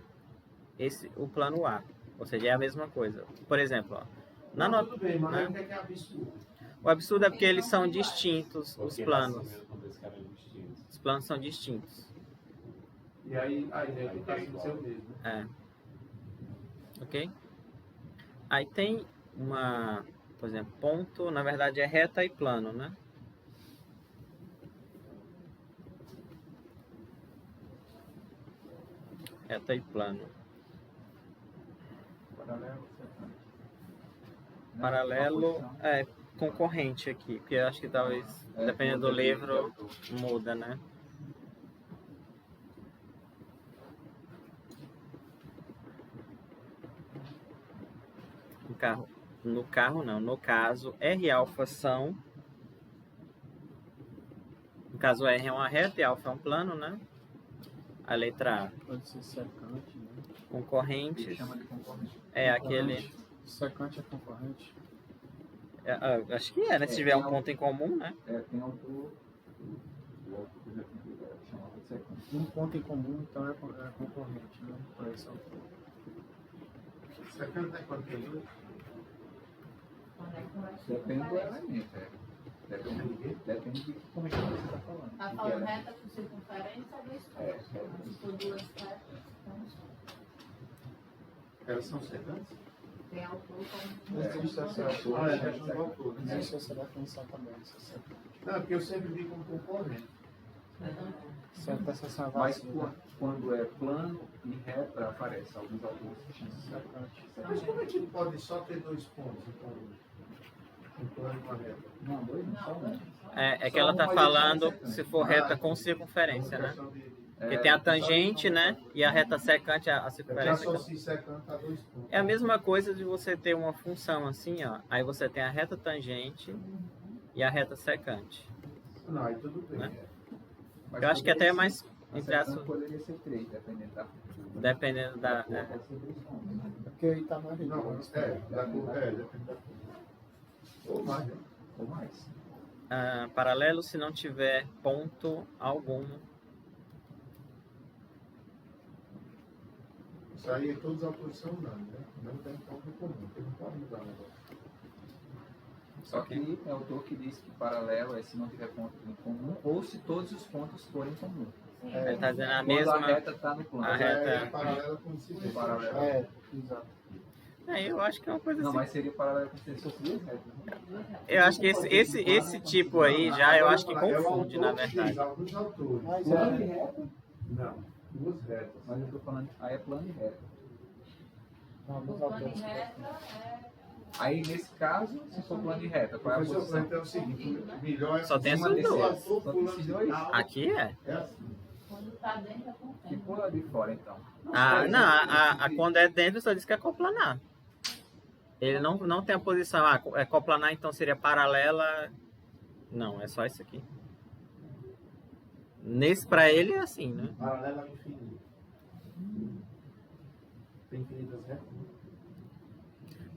o plano A. Ou seja, é a mesma coisa. Por exemplo, ó, Tudo bem, mas né? o que é absurdo? O absurdo é porque eles são distintos, os Porque planos. nascimento quando eles eram distintos. Os planos são distintos. E aí está sendo seu mesmo. Ok? Aí tem uma, por exemplo, ponto, na verdade é reta e plano, né? Reta e plano. Paralelo concorrente aqui, porque eu acho que talvez, dependendo do livro, muda, né? No carro não, no caso R alfa são, no caso R é uma reta e alfa é um plano, né? A letra A, Pode ser secante, né? Ele concorrentes, chama de concorrente. aquele, Secante é concorrente. acho que né? Se tiver um ponto em comum, né? Tem outro que eu já tinha chamado de secante. Um ponto em comum, então é concorrente, né? Para esse autor. Secante é quanto tem hoje? Depende do elemento, Depende de como é que você está falando. Tá falando reta com circunferência ou dois pontos? Se for duas retas, então Elas são secantes? tem autor como... Existe essa Já não voltou, né? existe essa definição também, essa secante. Não, porque eu sempre vi como concorrente. Certa essa Mas vazia. quando é plano e reta, aparece alguns autores que chamam de secante. Mas como é que pode só ter dois pontos em comum? Um plano e uma reta? Não, dois não, só um. É que ela tá falando se for reta com circunferência, né? Porque tem a tangente, né? E a reta secante, a Eu já circunferência. associo secante a 2 pontos. É a mesma coisa de você ter uma função assim, ó. Aí você tem a reta tangente e a reta secante. Não, aí tudo bem. Né? Mas Eu acho que até é poderia mais, ser- a entre secante aspas, poderia ser 3, dependendo da curva. dependendo da... Pode ser 2 pontos. Porque aí tá mais Não, redondo. depende da curva. Ou mais, né? Ou mais. paralelo se não tiver ponto algum. Isso aí é todos a posição unânime, né? Não tem ponto em comum, porque não pode mudar o negócio. Só que é o autor que diz que paralelo é se não tiver ponto em comum ou se todos os pontos forem em comum. Ele tá dizendo a Quando mesma... a reta está no plano. A reta- É paralela com o incidente. Paralelo. É, exato. eu acho que é uma coisa Não, assim. mas seria paralelo com se fosse duas retas. Né? Eu acho que esse tipo aí já eu acho que confunde, na verdade. Alguns autores. Mas Plano e é, reta? Não, duas retas. Mas eu estou falando, aí é plano e reta. alguns O plano autores. reto é Aí nesse caso, se for plano e reta, qual é a Professor, posição? então é o seguinte, o melhor é Só tem Uma essas desses- duas. Só tem esses dois? Aqui é. É assim. quando tá dentro é com Que tempo. pula de fora, então. Quando é dentro só diz que é coplanar. Ele não tem a posição, é coplanar, então seria paralela. Não, é só isso aqui. Nesse pra ele é assim, né? Paralela ao infinito. Tem infinitas retas?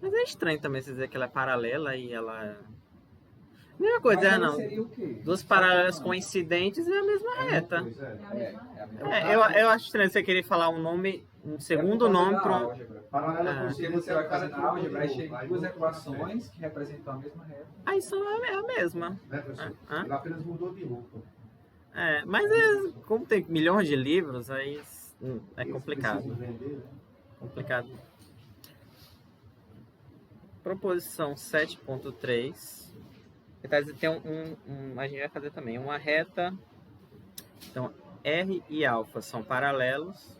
Mas é estranho também você dizer que ela é paralela e ela. Mesma coisa, Mas aí não. seria o quê? Duas paralelas coincidentes é a mesma reta. Pois é. É a mesma reta. É a mesma Eu acho estranho você querer falar um nome, um segundo nome para um. Paralela Ah. Porque você vai fazer na álgebra, aí chega duas equações que representam a mesma reta. Aí só é a mesma. Né, professor? Hã? Ele apenas mudou de roupa. Mas como tem milhões de livros, aí é Eles complicado. precisam vender, né? Complicado. Proposição 7.3. Tem a gente vai fazer também uma reta. Então, R e alfa são paralelos.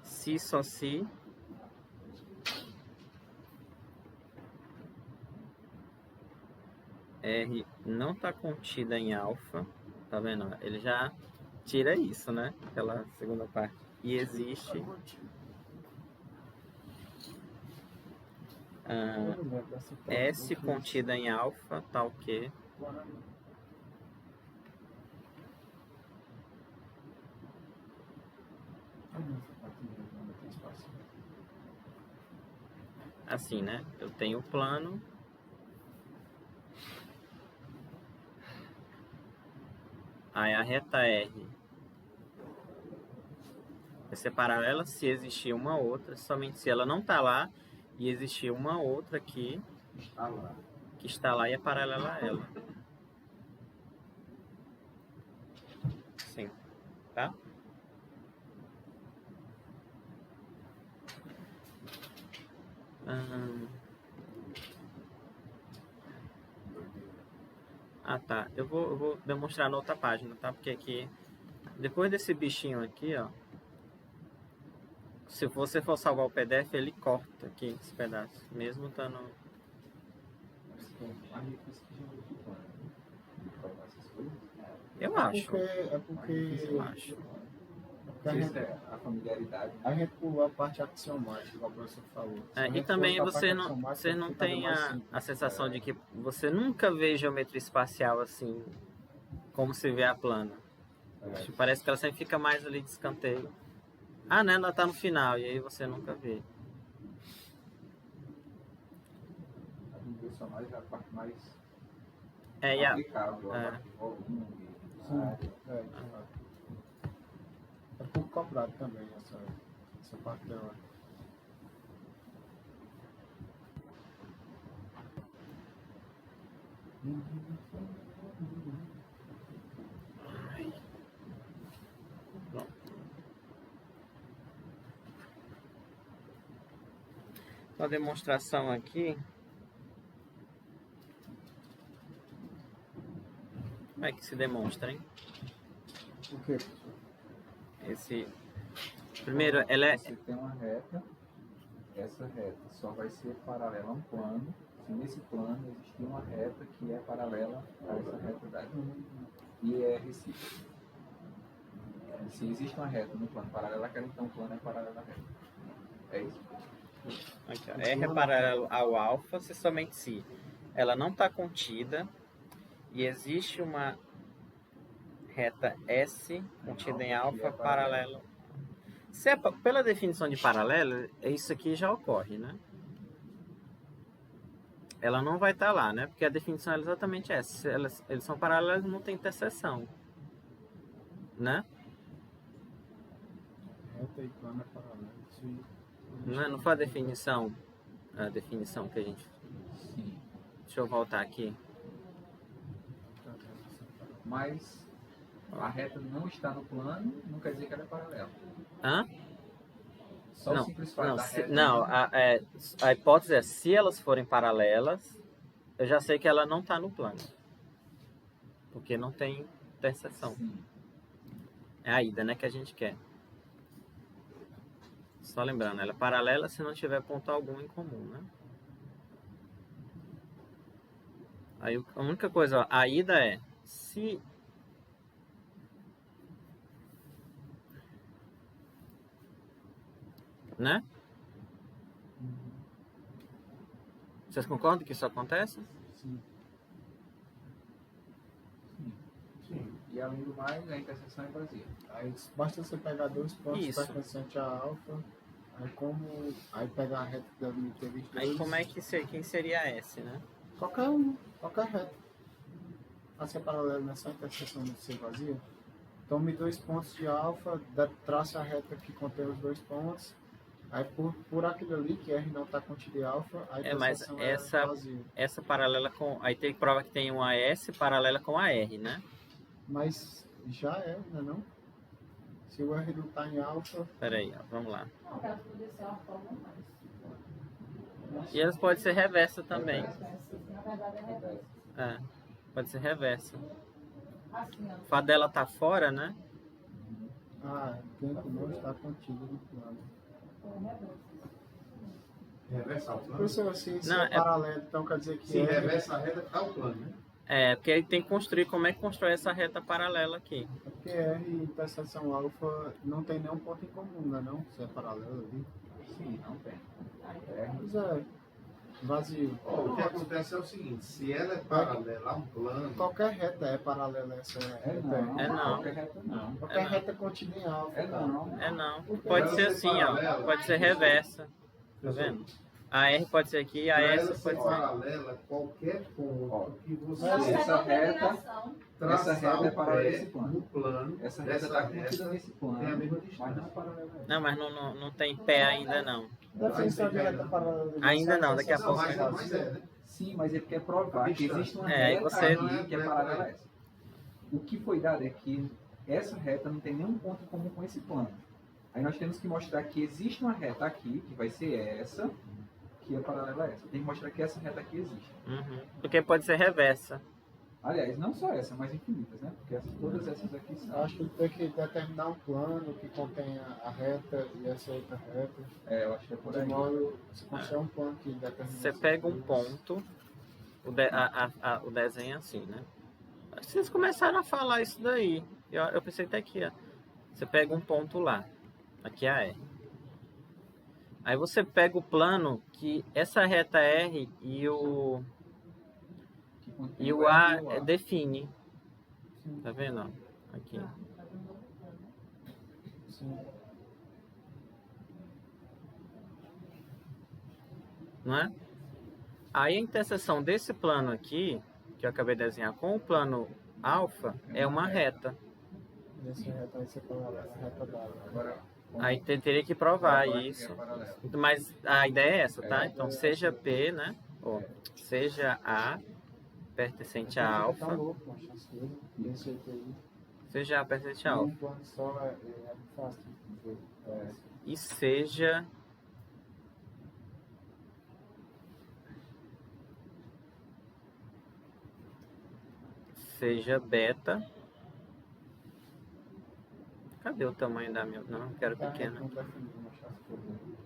Si só si. R não está contida em alfa. Tá vendo? Ele já tira isso, né? Aquela segunda parte. E existe S contida em alfa, tal que assim, né? Eu tenho o plano. Aí a reta R vai ser paralela se existir uma outra, somente se ela não está lá e existir uma outra aqui Está lá. que está lá e é paralela a ela. Sim, tá? Tá. Eu vou demonstrar na outra página, tá? Porque aqui, depois desse bichinho aqui, ó, se você for salvar o PDF, ele corta aqui esse pedaço, mesmo estando... Eu acho. É porque Eu acho. A familiaridade. a gente pulou a parte axiomática, como o professor falou. Se a E gente também fosse pra você parte não axiomática, fica tem mais a simples. sensação de que você nunca vê geometria espacial assim, como se vê a plana. Parece que ela sempre fica mais ali de escanteio. Né? Ela tá no final, e aí você nunca vê. A mais é a parte mais E a, aplicável, a é. parte de volume. Sim, é pouco cobrado também essa parte dela. a demonstração aqui. Como é que se demonstra, hein? O quê? Primeiro, ela é... Você tem uma reta, essa reta só vai ser paralela a um plano se que nesse plano existia uma reta que é paralela a essa reta daqui. E é recíproca. Se existe uma reta no plano paralela àquela, então o plano é paralelo à reta. É isso? Aqui, ó. R é paralelo ao alfa se somente se ela não está contida e existe uma reta S contida em alfa paralelo. Se é, pela definição de paralelo, isso aqui já ocorre, né? Ela não vai estar lá, né? Porque a definição é exatamente essa. Se eles são paralelos, não tem interseção, né? Reta e plano é paralelo. Não foi a definição que a gente... Sim. Deixa eu voltar aqui. Mas a reta não está no plano, não quer dizer que ela é paralela. Hã? Só o simples fato da reta. A hipótese é, se elas forem paralelas, eu já sei que ela não está no plano. Porque não tem interseção. Sim. É a ida, né, que a gente quer. Só lembrando, ela é paralela se não tiver ponto algum em comum, né? Aí a única coisa, ó, a ida é se... Né? Vocês concordam que isso acontece? Sim. E além do mais, a interseção é vazia. Aí basta você pegar dois pontos Isso. pertencentes a alfa, aí pegar a reta que deve meter eles dois. Aí como é que quem seria S, né? Qualquer um, qualquer reta. A ser paralelo nessa interseção de ser vazia. Tome dois pontos de alfa, trace a reta que contém os dois pontos. Aí por aquilo ali, que R não está contido em alfa, a Mas interseção é vazia. essa paralela com... Aí tem prova que tem uma S paralela com a R, né? Mas já é, né não? Se o R não está em alfa... Pera aí, ó, vamos lá. Não, ela podia ser uma forma mais. E elas podem ser reversa também. Na verdade é reverso. É, pode ser reversa. Assim, ó. O fato dela tá fora, né? Tem que não está contido no plano. Reversa ao plano. Professor, se Não, é paralelo, então quer dizer que Se reversa a reta ao plano, né? É, porque aí tem que construir como é que constrói essa reta paralela aqui. É porque R e interseção alfa não tem nenhum ponto em comum, né não? Se é paralelo ali. Sim, não tem. Pois é, vazio. O que acontece é o seguinte, se ela é paralela a um plano, Qualquer reta é paralela a essa reta. não. Qualquer reta não. Qualquer reta contida em alfa. É não. É não. Porque Pode ela ser ser assim, ó. paralela. Pode ser reversa. Tá vendo? A R pode ser aqui, a para ela S ser pode ser. paralela a qualquer ponto que você Ela Essa serve de reta- ligação. traçar essa reta é o paralela a pé esse plano. no plano Essa reta dessa está contida reta nesse plano, tem a mesma mas distância. não é paralela a ela. Não, mas não tem pé ainda não. Definição de reta paralela. Ainda não, daqui a Não, pouco. mas é, né? Sim, mas ele quer provar que existe uma É, aí reta você- aqui que é paralela a essa. O que foi dado é que essa reta não tem nenhum ponto em comum com esse plano. Aí nós temos que mostrar que existe uma reta aqui, que vai ser essa, que é paralela a essa. Tem que mostrar que essa reta aqui existe. Uhum. Porque pode ser reversa. Aliás, não só essa, mas infinitas, né? Porque todas essas aqui são. Acho que tem que determinar um plano que contenha a reta e essa outra reta. Eu acho que é por De aí. modo, se constrói um plano que determina. Você pega um ponto, o desenho é assim, né? Acho que vocês começaram a falar isso daí. Eu pensei até aqui, ó. Você pega um ponto lá. Aqui é a R. Aí você pega o plano que essa reta R e o A define. Tá vendo? Ó? Aqui. Sim. Não é? Aí a interseção desse plano aqui, que eu acabei de desenhar com o plano alfa, é uma reta. E essa reta aí você coloca a reta dela. Agora, Aí teria que provar provar que isso. é paralela. Mas a ideia é essa, tá? Então seja P, né? Ou seja A pertencente a Tá alfa, louco, uma chance dele. Desse jeito aí. seja A pertencente a Um alfa. plano só é fácil de ver. E seja beta. Cadê o tamanho da minha? Não, eu quero Tá, pequena. não definido uma chance dele.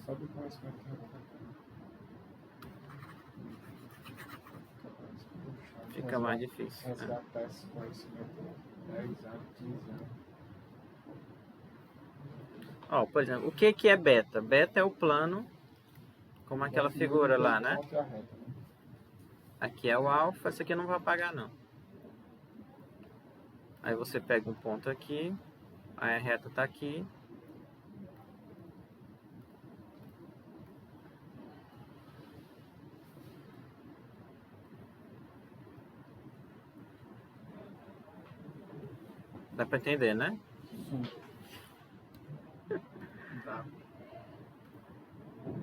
Só de conhecimento que eu vou Fica mais difícil. Né? Resgatar esse conhecimento 10 anos, 15 anos. Ó, por exemplo, o que é beta? Beta é o plano, como aquela figura lá, né? Ponto e a reta, né? Aqui é o alfa, esse aqui eu não vou apagar não. Aí você pega um ponto aqui, aí a reta tá aqui. Dá pra entender, né? Sim. Tá.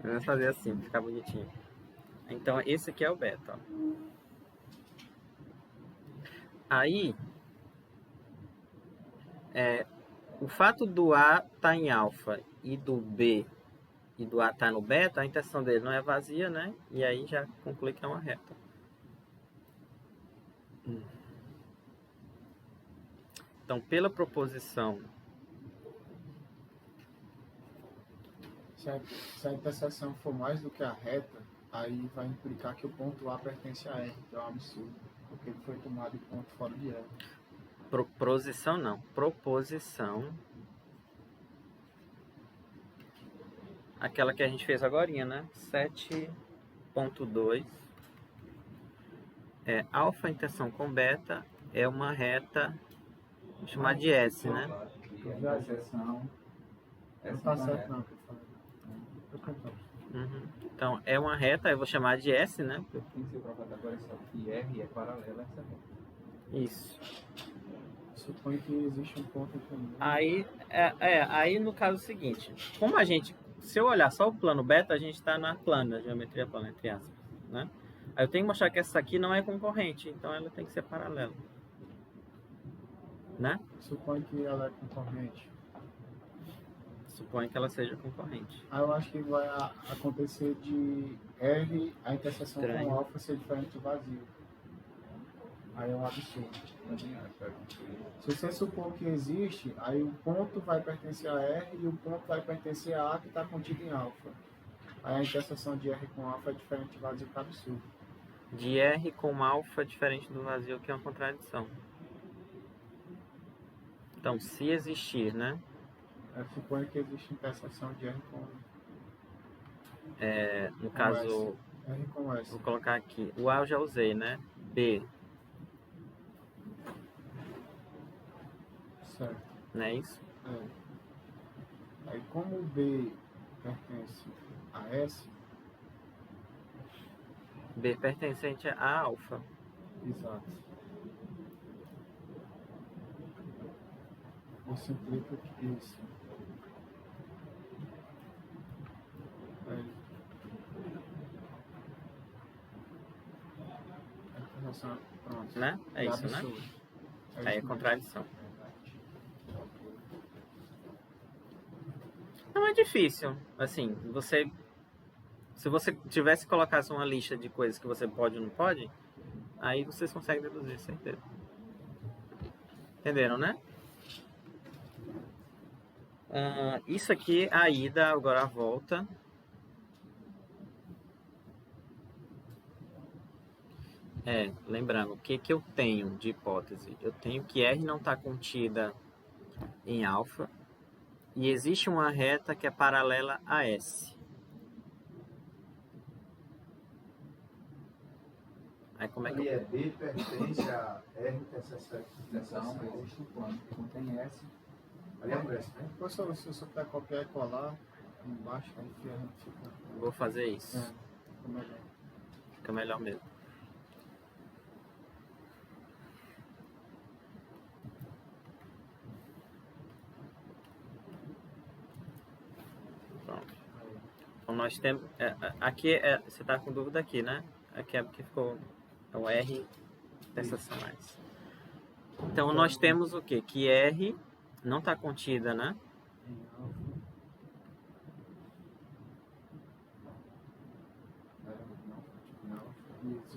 Vamos fazer assim, pra ficar bonitinho. Então esse aqui é o beta, ó. Aí, o fato do A tá em alfa e do B e do A tá no beta, a interseção dele não é vazia, né? E aí já conclui que é uma reta. Então, pela proposição, Se a interseção for mais do que a reta, aí vai implicar que o ponto A pertence a R, que é um absurdo, porque ele foi tomado de ponto fora de R. proposição não, proposição, aquela que a gente fez agorinha, né? 7.2 alfa interseção com beta é uma reta, vou chamar de S, né? E a interseção. Não tá certo não, que eu falei. Eu contando. Uhum. Então, é uma reta, eu vou chamar de S, né? Tem que ser provado agora só que R é paralela a essa reta. Isso. Supõe que existe um ponto em comum. Aí, aí no caso seguinte, como a gente, se eu olhar só o plano beta, a gente está na plana, geometria plana, entre aspas, né? Aí eu tenho que mostrar que essa aqui não é concorrente, então ela tem que ser paralela, né? Supõe que ela é concorrente. Suponho que ela seja concorrente. Aí eu acho que vai acontecer de R, a interseção Estranho. com alfa ser diferente do vazio. Aí é um absurdo. Se você supor que existe, aí o ponto vai pertencer a R e o ponto vai pertencer a A que está contido em alfa. Aí a interseção de R com alfa é diferente do vazio, que é absurdo. De R com alfa diferente do vazio, que é uma contradição. Então, se existir, né? Suponho que existe interseção de R com No caso, R com S. vou colocar aqui, o A eu já usei, né? B, Certo. não é isso? É. Aí como o B pertence a S, B pertencente a alfa. exato. Isso implica que isso. Aí. A interseção, pronto. Né? É isso, né? absurdo. Aí é isso contradição. Não é difícil. Assim, se você tivesse colocasse uma lista de coisas que você pode ou não pode, aí vocês conseguem deduzir, certeza. Entenderam, né? Isso aqui, a ida, agora a volta. Lembrando, o que eu tenho de hipótese? Eu tenho que R não está contida em alfa e existe uma reta que é paralela a S. Aí como é que Ali eu... é B pertence a R interseção. Então, existe um plano que contém S. Ali é um S, né? Depois, se você puder copiar e colar embaixo, aí fica. Vou fazer isso. Fica melhor. Fica melhor mesmo. Pronto. Então nós temos... aqui, você está com dúvida aqui, né? Aqui é porque ficou o R interseção S. Então nós temos o quê? Que R não está contida, né? Em alfa.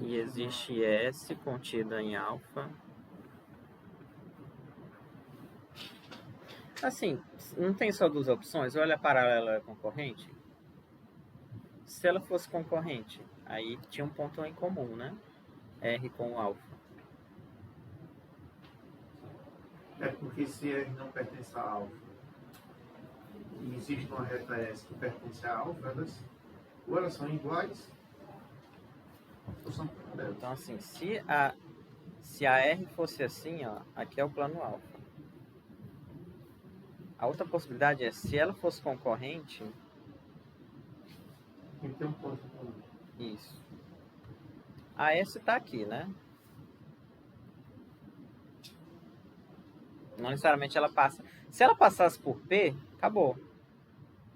E existe S contida em alfa. Assim, não tem só duas opções. Olha a paralela concorrente. Se ela fosse concorrente, aí tinha um ponto em comum, né? R com alfa. É porque se R não pertence a alfa e existe uma reta S que pertence a alfa, ou elas são iguais ou são paralelas. Então, assim, se a R fosse assim, ó, aqui é o plano alfa. A outra possibilidade é, se ela fosse concorrente, Tem que ter um ponto comum. isso. A S está aqui, né? Não necessariamente ela passa. Se ela passasse por P, acabou.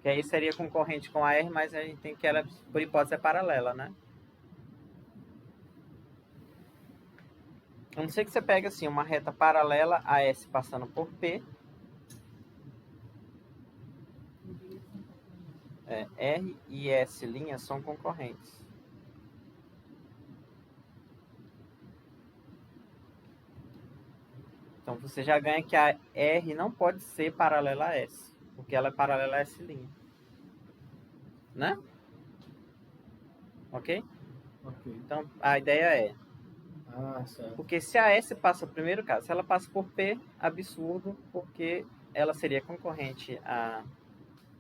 Que aí seria concorrente com a R, mas a gente tem que ela, por hipótese, é paralela, né? A não ser que você pegue assim, uma reta paralela a S passando por P. R e S' são concorrentes. Então você já ganha que a R não pode ser paralela a S, porque ela é paralela a S'. Né? Ok? Ok. Então a ideia é, Ah, certo. porque se a S passa o primeiro caso, se ela passa por P, absurdo, porque ela seria concorrente a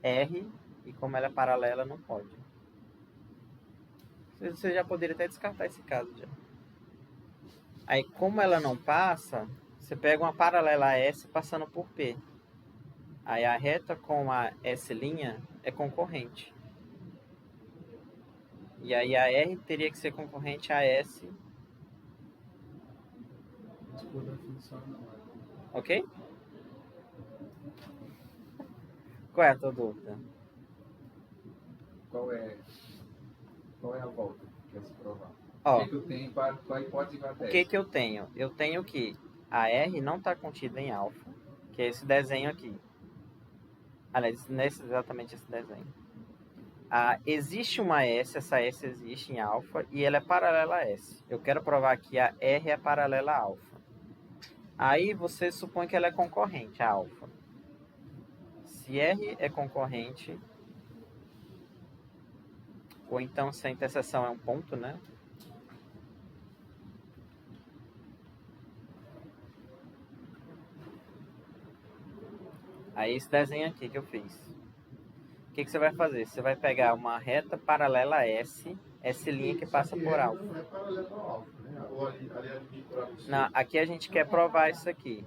R, e como ela é paralela, não pode. Você já poderia até descartar esse caso já. Aí, como ela não passa, você pega uma paralela a S passando por P. Aí a reta com a S' é concorrente. E aí a R teria que ser concorrente a S. Mas por definição não. Ok? Qual é a tua dúvida? Qual é a volta que quer se provar? Ó, O que eu tenho para a hipótese vai o que eu tenho? Eu tenho que a R não está contida em alfa, que é esse desenho aqui. Aliás, nesse, exatamente esse desenho. Existe uma S, essa S existe em alfa, e ela é paralela a S. Eu quero provar que a R é paralela a alfa. Aí você supõe que ela é concorrente a alfa. Se R é concorrente, ou então se a interseção é um ponto, né? Aí esse desenho aqui que eu fiz. O que você vai fazer? Você vai pegar uma reta paralela a S, S' que passa por alfa. Não é paralelo ao alfa, né? Ou ali é por absurdo. Não, aqui a gente quer provar isso aqui.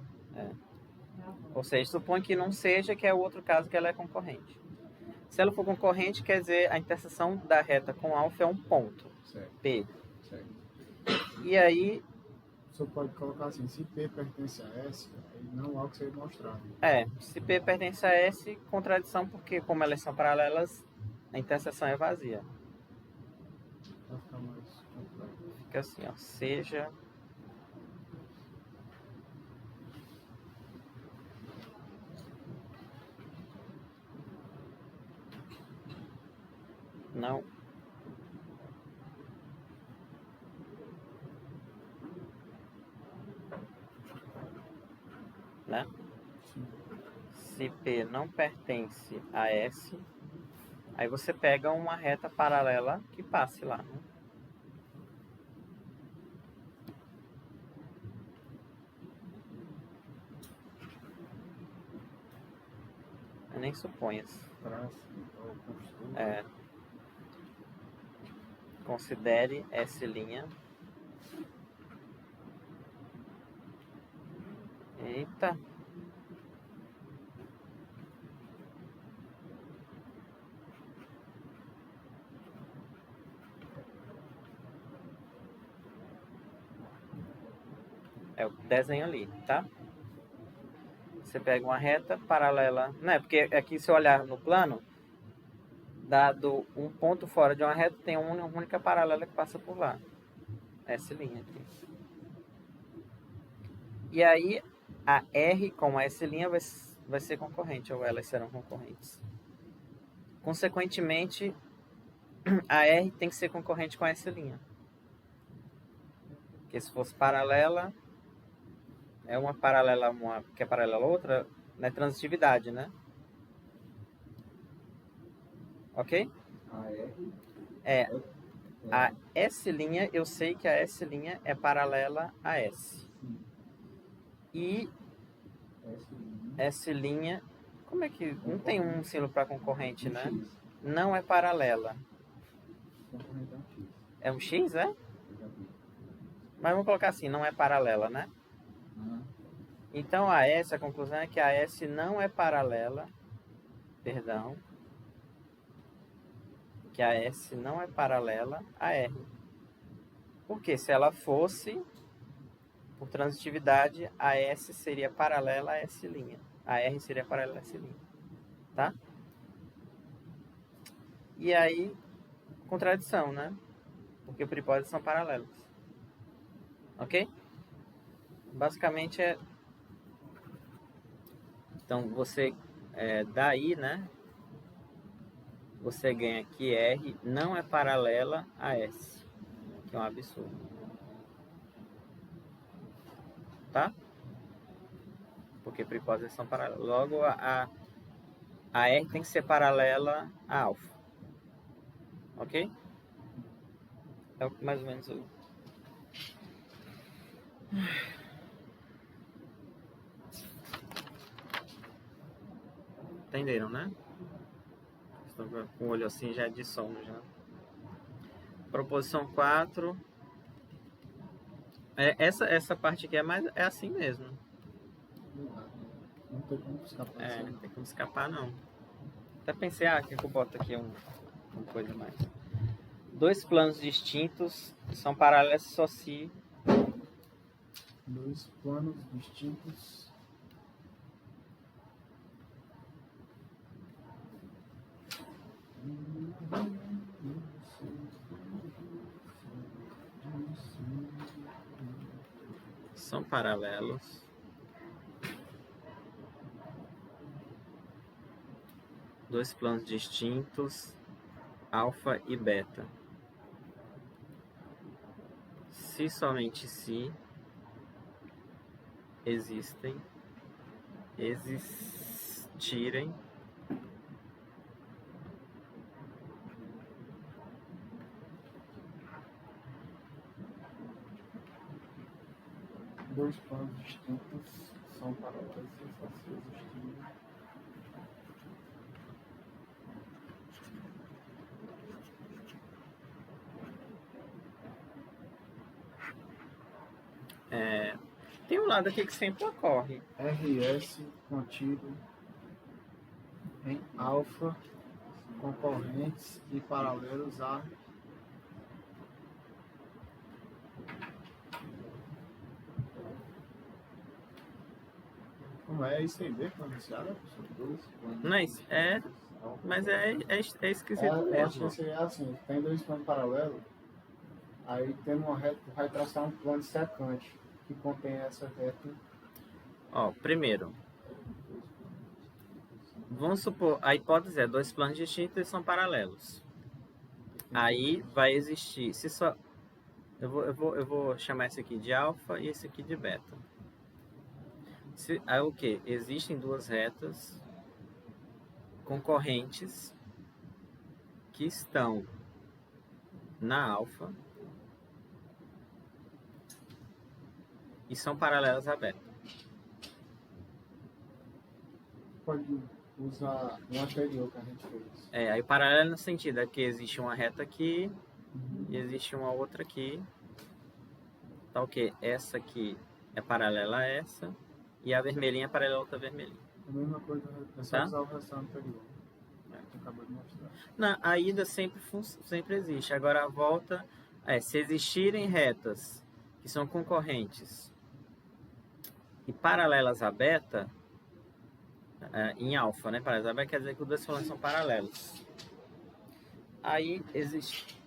Ou seja, supõe que não seja, que é o outro caso que ela é concorrente. Se ela for concorrente, quer dizer a interseção da reta com alfa é um ponto, certo. P. Certo. E aí, Você pode colocar assim, se P pertence a S, aí não há o que ser mostrado. se P pertence a S, contradição, porque como elas são paralelas, a interseção é vazia. Vai ficar mais complexo. Fica assim, ó, seja... Não. Né? Se P não pertence a S, aí você pega uma reta paralela que passe lá. Né? Eu nem suponhas. Traço, ou construa. Considere S'. Eita. É o desenho ali, tá? Você pega uma reta paralela, né? Porque aqui se eu olhar no plano, dado um ponto fora de uma reta, tem uma única paralela que passa por lá. S' aqui. E aí a R com a S' vai ser concorrente, ou elas serão concorrentes. Consequentemente, a R tem que ser concorrente com a S'. Porque se fosse paralela, é uma paralela, uma que é paralela a outra, na transitividade, né? Ok? A S', eu sei que a S' é paralela a S. E S'. Como é que. Não tem um símbolo para concorrente, né? X. Não é paralela. Concorrente É um X, é? eu já vi. Mas vamos colocar assim, não é paralela, né? Então a conclusão é que a S não é paralela. Perdão. Que a S não é paralela a R. Porque se ela fosse, por transitividade, a S seria paralela a S'. A R seria paralela a S'. Tá? E aí, contradição, né? Porque por hipótese são paralelos. Ok? Basicamente é... Então, você... daí, né? Você ganha que R não é paralela a S. Que é um absurdo. Tá? Porque por hipótese são paralelas. Logo, a R tem que ser paralela a alfa. Ok? É mais ou menos o... Entenderam, né? Estão com o olho assim já de sono já. Proposição 4. Essa parte aqui é assim mesmo. Não tem como escapar disso aí. Não tem como escapar não. Até pensei, que eu boto aqui uma coisa mais. Dois planos distintos são paralelos só se... Dois planos distintos. São paralelos. Dois planos distintos, alfa e beta. Se somente se existirem Dois planos distintos são paralelos só se existirem. tem um lado aqui que sempre ocorre. RS contido em alfa, concorrentes e paralelos a como é isso aí, pronunciado? Não é isso? Mas é esquisito Eu acho que mesmo. seria assim, tem dois planos paralelos, aí tem uma reta que vai traçar um plano secante que contém essa reta. Primeiro, vamos supor, a hipótese é dois planos distintos e são paralelos. Aí vai existir, se só... Eu vou chamar esse aqui de alfa e esse aqui de beta. Aí o que? Existem duas retas concorrentes que estão na alfa e são paralelas a beta. Pode usar o anterior que a gente fez. Aí paralelo no sentido é que existe uma reta aqui e existe uma outra aqui. Tá ok? Essa aqui é paralela a essa e a vermelhinha é paralela a outra vermelhinha. A mesma coisa, é só Tá? usar o resto anterior. Que acabou de mostrar. Não, a ida sempre existe. Agora a volta se existirem retas que são concorrentes e paralelas a beta, em alfa, né? Paralelas a beta quer dizer que os dois planos são paralelos. Aí existe...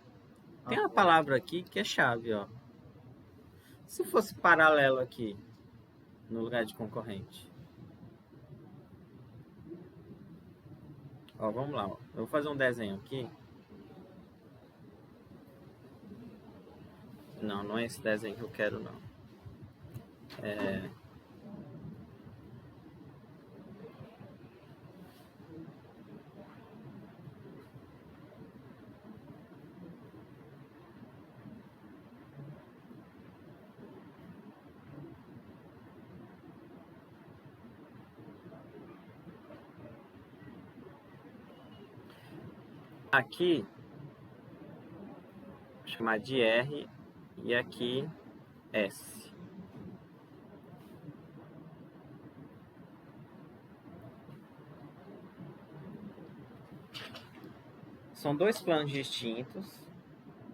Tem uma palavra aqui que é chave, ó. Se fosse paralelo aqui, no lugar de concorrente. Vamos lá, ó. Eu vou fazer um desenho aqui. Não é esse desenho que eu quero, não. aqui, vou chamar de R e aqui S. São dois planos distintos,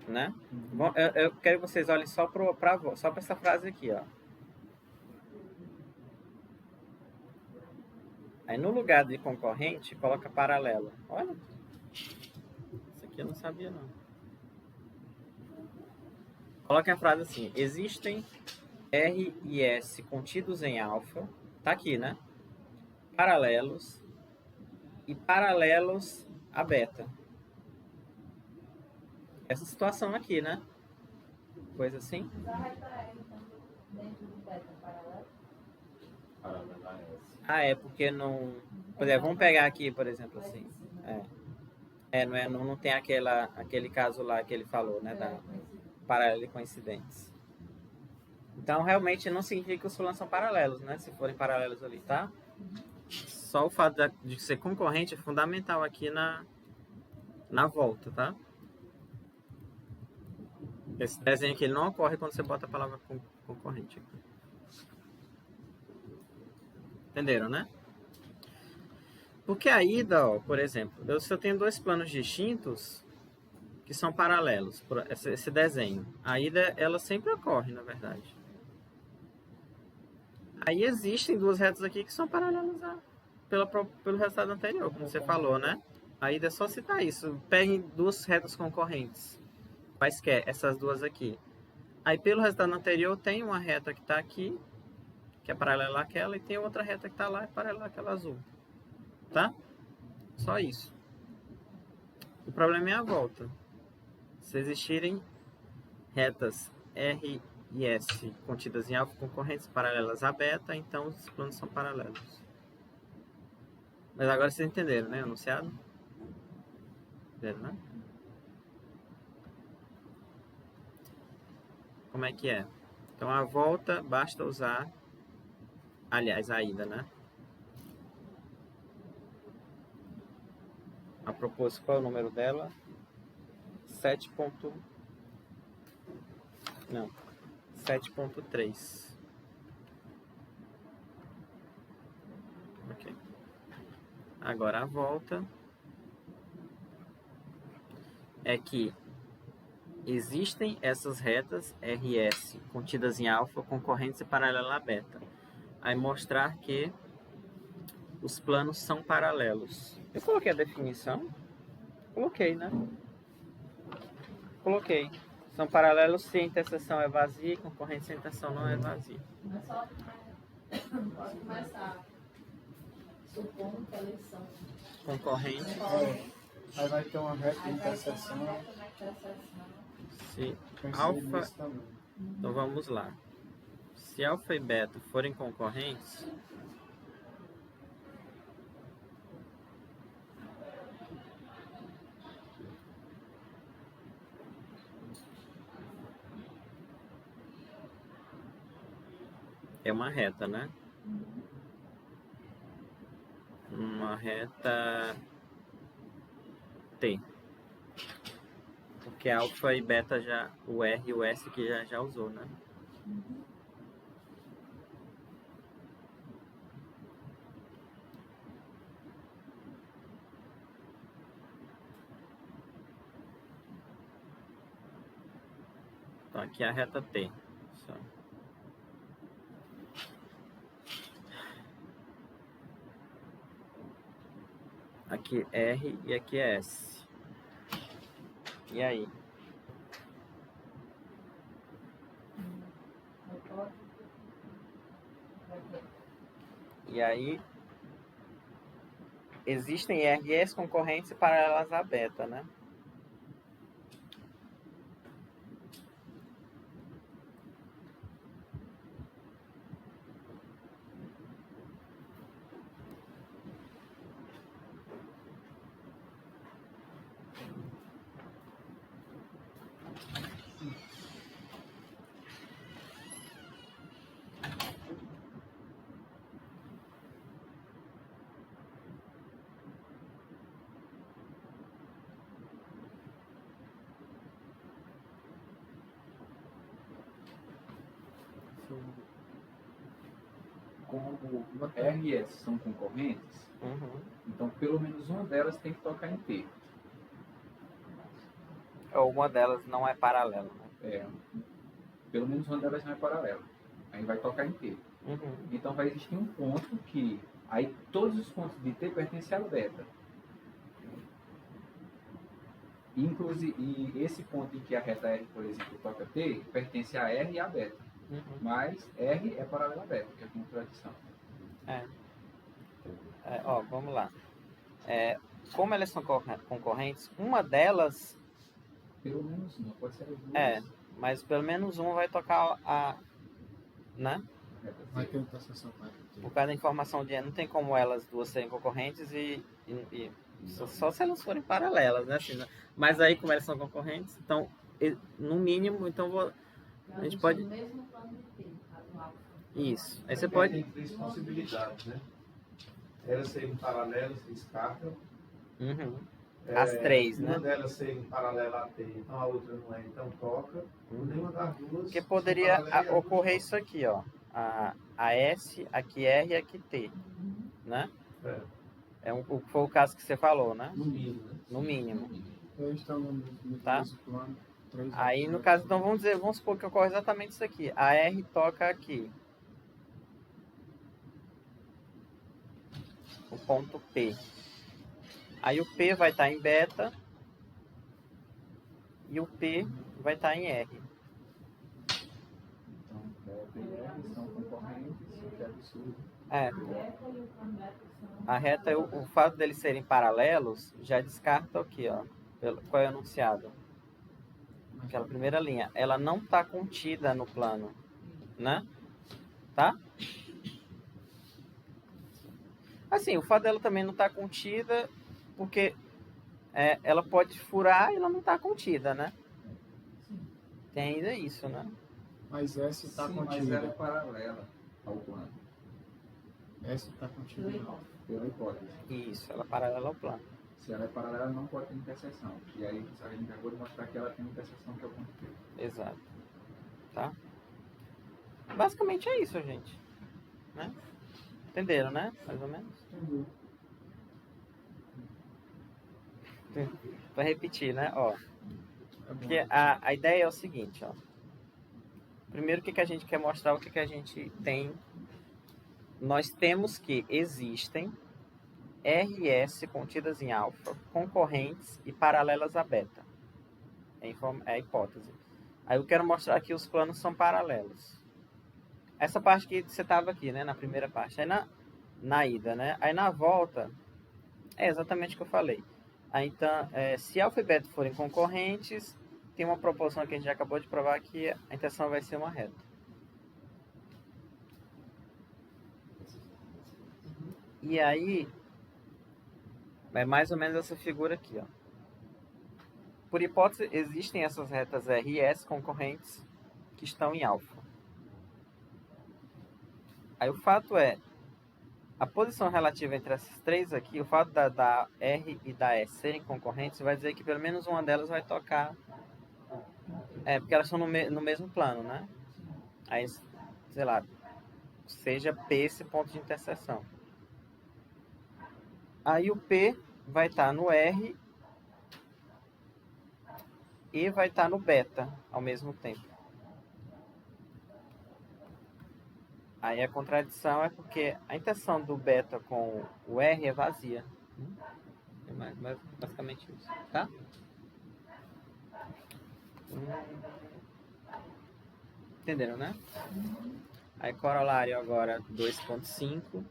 né? Bom, eu quero que vocês olhem só para essa frase aqui, ó. Aí no lugar de concorrente, coloca paralelo. Olha. Isso aqui eu não sabia, não. Coloque a frase assim. Existem R e S contidos em alfa. Tá aqui, né? Paralelos. E paralelos a beta. Essa situação aqui, né? Coisa assim. Mas a reta é, então, dentro do beta paralelo. Paralelo a essa. Ah, é porque não... Por exemplo, vamos pegar aqui, por exemplo, assim. Não tem aquele caso lá que ele falou, né? Da paralelo e coincidentes. Então, realmente, não significa que os planos são paralelos, né? Se forem paralelos ali, tá? Só o fato de ser concorrente é fundamental aqui na volta, tá? Esse desenho aqui ele não ocorre quando você bota a palavra concorrente. Entenderam, né? Porque a ida, ó, por exemplo, se eu tenho dois planos distintos que são paralelos, por esse desenho, a ida ela sempre ocorre, na verdade. Aí existem duas retas aqui que são paralelas pelo resultado anterior, como você falou, né? A ida é só citar isso. Peguem duas retas concorrentes. Quaisquer, essas duas aqui. Aí pelo resultado anterior tem uma reta que está aqui, que é paralela àquela, e tem outra reta que está lá, é paralela àquela azul. Tá? Só isso. O problema é a volta. Se existirem retas R e S contidas em alfa concorrentes paralelas a beta, então os planos são paralelos. Mas agora vocês entenderam, né? O enunciado? Entenderam, né? Como é que é? Então a volta basta usar, aliás, a ida, né? A propósito, qual é o número dela? 7.3. Ok. Agora a volta é que existem essas retas RS contidas em alfa, concorrentes e paralela a beta. Aí mostrar que os planos são paralelos. Eu coloquei a definição? Coloquei, né? Coloquei. São paralelos se a interseção é vazia e concorrente se a interseção não é vazia. Mas só pode começar supondo que eles são Concorrente Aí vai ter uma reta de Aí vai ter interseção. uma reta na interseção. se Pensei alfa... nisso também. Então vamos lá. Se alfa e beta forem concorrentes, é uma reta, né? Uma reta T. Porque alfa e beta já, o R e o S que já usou, né? Então aqui é a reta T. Só. Aqui R e aqui é S. E aí? E aí existem RS concorrentes paralelas a beta, né? como R e S são concorrentes, então pelo menos uma delas tem que tocar em T. Ou uma delas não é paralela. Né? Pelo menos uma delas não é paralela. Aí vai tocar em T. Então vai existir um ponto que aí todos os pontos de T pertencem ao beta. Inclusive, e esse ponto em que a reta R, por exemplo, toca T, pertence a R e a beta. Mas R é paralela a beta, que é a contradição. Vamos lá. Como elas são concorrentes, uma delas... Pelo menos uma, pode ser as duas. Mas pelo menos uma vai tocar a... Né? Vai ter interseção com a reta. Por causa da informação de não tem como elas duas serem concorrentes e só se elas forem paralelas, né? Assim, né? Mas aí, como elas são concorrentes, então, no mínimo, então a gente pode... No mesmo plano de T, atual. Isso. Aí você Tem pode... três possibilidades, né? Elas serem paralelas, se descarta. As três, né? Uma delas serem paralela a T, então a outra não é, então toca. Nenhuma das duas. Porque poderia ocorrer isso aqui, ó. A S, aqui R e aqui T, né? Foi o caso que você falou, né? No mínimo, né? No mínimo. Eles estão no mesmo plano. Aí, no caso, então vamos supor que ocorre exatamente isso aqui. A R toca aqui. O ponto P. Aí o P vai estar em beta e o P vai estar em R. Então, beta e R são concorrentes, o que é absurdo. A reta, o fato deles serem paralelos, já descarta aqui, ó. Qual é o enunciado? Aquela primeira linha. Ela não está contida no plano, né? Tá? Assim, o fato dela também não estar contida, porque ela pode furar e ela não está contida, né? Tem ainda isso, né? Mas S está Sim, mas contida. ela é paralela ao plano. S está contida. Pela hipótese. Isso, ela é paralela ao plano. Se ela é paralela, não pode ter interseção. E aí a gente acabou de mostrar que ela tem interseção, que é o ponto P. Exato. Tá? Basicamente é isso, gente. Né? Entenderam, né? Mais ou menos? Entendi. Vou repetir, né? Ó, porque a ideia é o seguinte, ó. Primeiro, o que a gente quer mostrar, o que a gente tem. Nós temos que existem R e S contidas em alfa, concorrentes e paralelas a beta. É a hipótese. Aí eu quero mostrar que os planos são paralelos. Essa parte que você estava aqui, né? Na primeira parte. Aí na ida, né? Aí na volta, é exatamente o que eu falei. Aí, então, se alfa e beta forem concorrentes, tem uma proporção que a gente já acabou de provar que a interseção vai ser uma reta. E aí, é mais ou menos essa figura aqui, ó. Por hipótese, existem essas retas R e S concorrentes que estão em alfa. Aí o fato é, a posição relativa entre essas três aqui, o fato da R e da S serem concorrentes, vai dizer que pelo menos uma delas vai tocar. Porque elas estão no mesmo plano, né? Aí, sei lá, seja P esse ponto de interseção. Aí o P vai estar no R e vai estar no beta ao mesmo tempo. Aí a contradição é porque a interseção do beta com o R é vazia. É basicamente isso, tá? Entenderam, né? Aí corolário agora 2.5.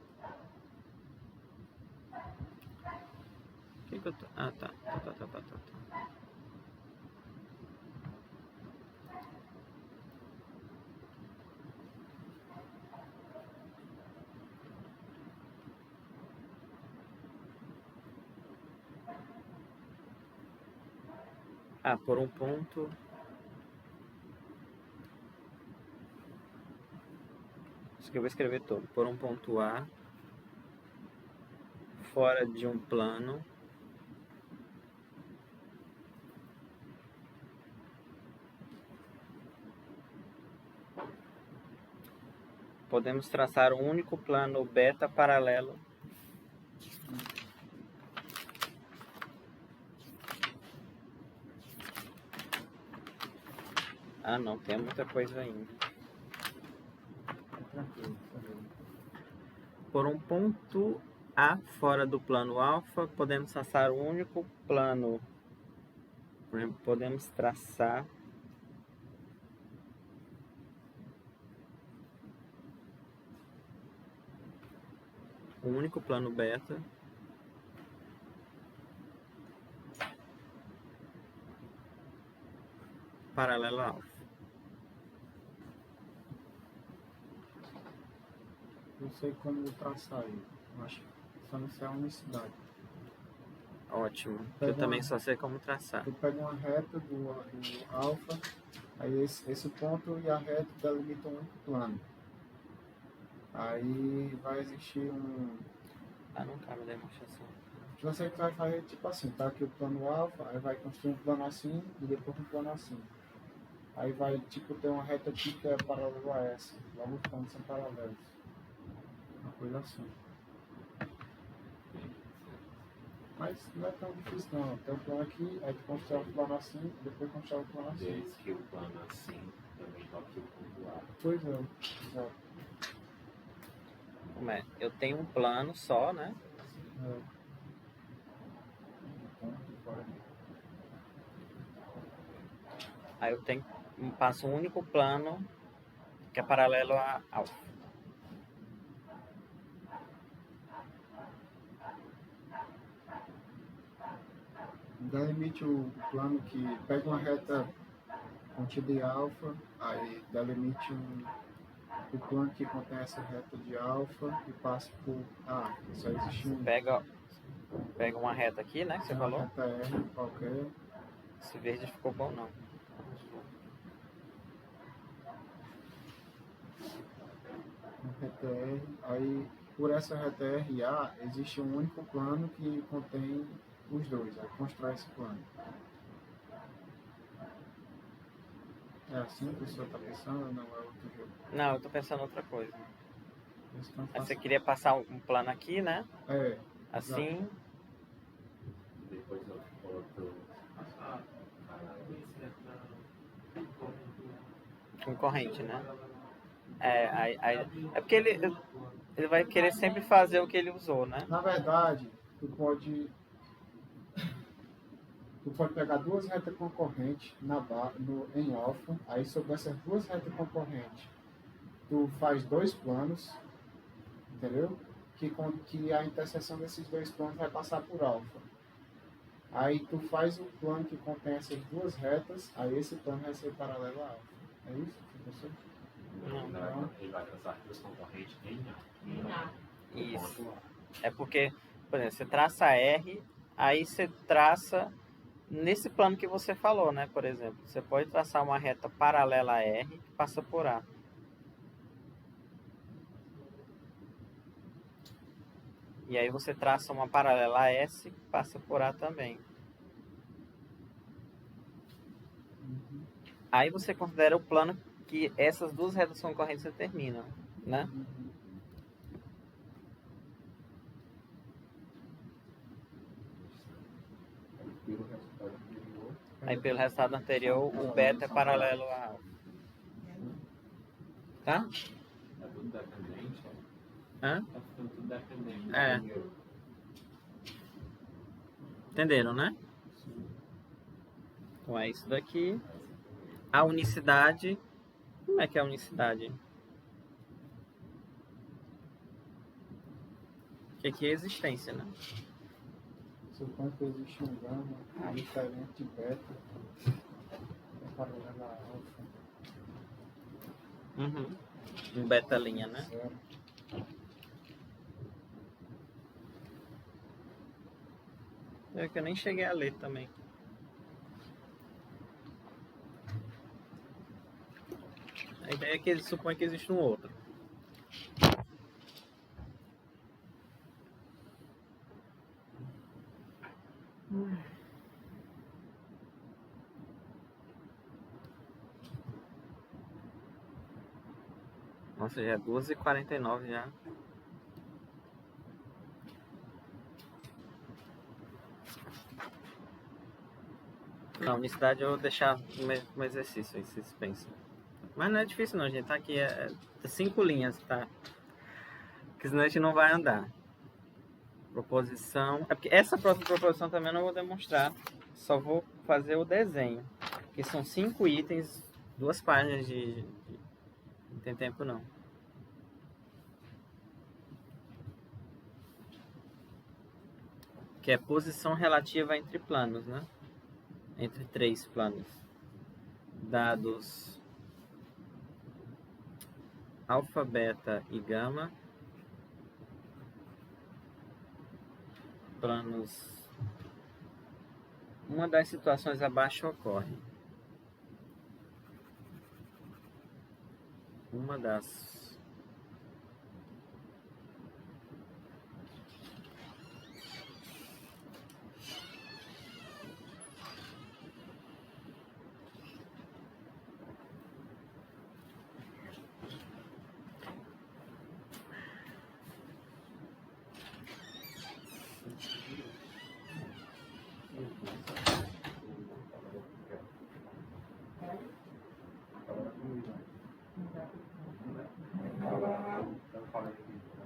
O que eu tô... Ah, tá. Por um ponto. Isso que eu vou escrever todo. Por um ponto A, fora de um plano, Podemos traçar um único plano beta paralelo. Ah, não, tem muita coisa ainda. Tranquilo, tranquilo. Por um ponto A fora do plano alfa, podemos traçar um único plano. Por exemplo, podemos traçar um único plano beta paralelo a alfa. Eu sei como traçar ele. Eu acho que só não sei a unicidade. Ótimo. Pega Eu também uma- só sei como traçar. Tu pega uma reta do alfa, aí esse ponto e a reta delimitam um único plano. Aí vai existir um. Ah, não cabe a demonstração. Você que vai fazer tipo assim, tá aqui o plano alfa, aí vai construir um plano assim e depois um plano assim. Aí vai tipo ter uma reta aqui que é paralela a essa. Logo os planos são paralelos. Uma coisa assim. Mas não é tão difícil não. Tem um plano aqui, aí tu constrói um plano assim, depois constrói um plano assim. Desde que o plano assim também toque o ponto A. Pois é, exato. Como é? Eu tenho um plano só, né? É. Então, fora. Aí eu tenho, passo um único plano que é paralelo a alfa. Delimite o plano que pega uma reta contida em alfa, aí delimite o plano que contém essa reta de alfa e passa por A. Só existe um. Pega uma reta aqui, né? Que você Tem uma falou. reta R qualquer. Esse verde ficou bom, não. Uma reta R, aí por essa reta R e A existe um único plano que contém os dois, aí constrói esse plano. É assim que o senhor está pensando ou não é outro jogo? Não, eu tô pensando em outra coisa. Isso não Aí faz- você queria passar um plano aqui, né? É, Assim. Depois outro. Concorrente, né? É porque ele vai querer sempre fazer o que ele usou, né? na verdade, tu pode pegar duas retas concorrentes em alfa, aí sobre essas duas retas concorrentes, tu faz dois planos, entendeu? Que a interseção desses dois planos vai passar por alfa. Aí tu faz o plano que contém essas duas retas, aí esse plano vai ser paralelo a alfa. É isso, professor? Não, ele vai traçar duas concorrentes em A. Isso. É porque, por exemplo, você traça R, aí você traça nesse plano que você falou, né? Por exemplo, você pode traçar uma reta paralela a R que passa por A. E aí você traça uma paralela a S que passa por A também. Aí você considera o plano que essas duas retas concorrentes terminam, né? Aí pelo resultado anterior, o beta é paralelo a alfa. Tá? É tudo dependente, Hã? tá ficando tudo dependente. É. Entenderam, né? Então é isso daqui. A unicidade. Como é que é a unicidade? Que aqui é a existência, né? Suponho que existe um gama diferente de beta, é paralelo a alfa. Um beta linha, né? Zero. É que eu nem cheguei a ler também. A ideia é que ele supõe que existe um outro. Nossa, já é 12h49 já. Não, unicidade eu vou deixar um exercício aí, vocês pensam. Mas não é difícil não, gente. Tá aqui, é 5 linhas, tá? Porque senão a gente não vai andar. Proposição. É porque essa próxima proposição também eu não vou demonstrar. Só vou fazer o desenho. Porque são 5 itens, 2 páginas de... Não tem tempo não. Que é posição relativa entre planos, né? Entre 3 planos. Dados alfa, beta e gama. Planos. Uma das situações abaixo ocorre. Uma das.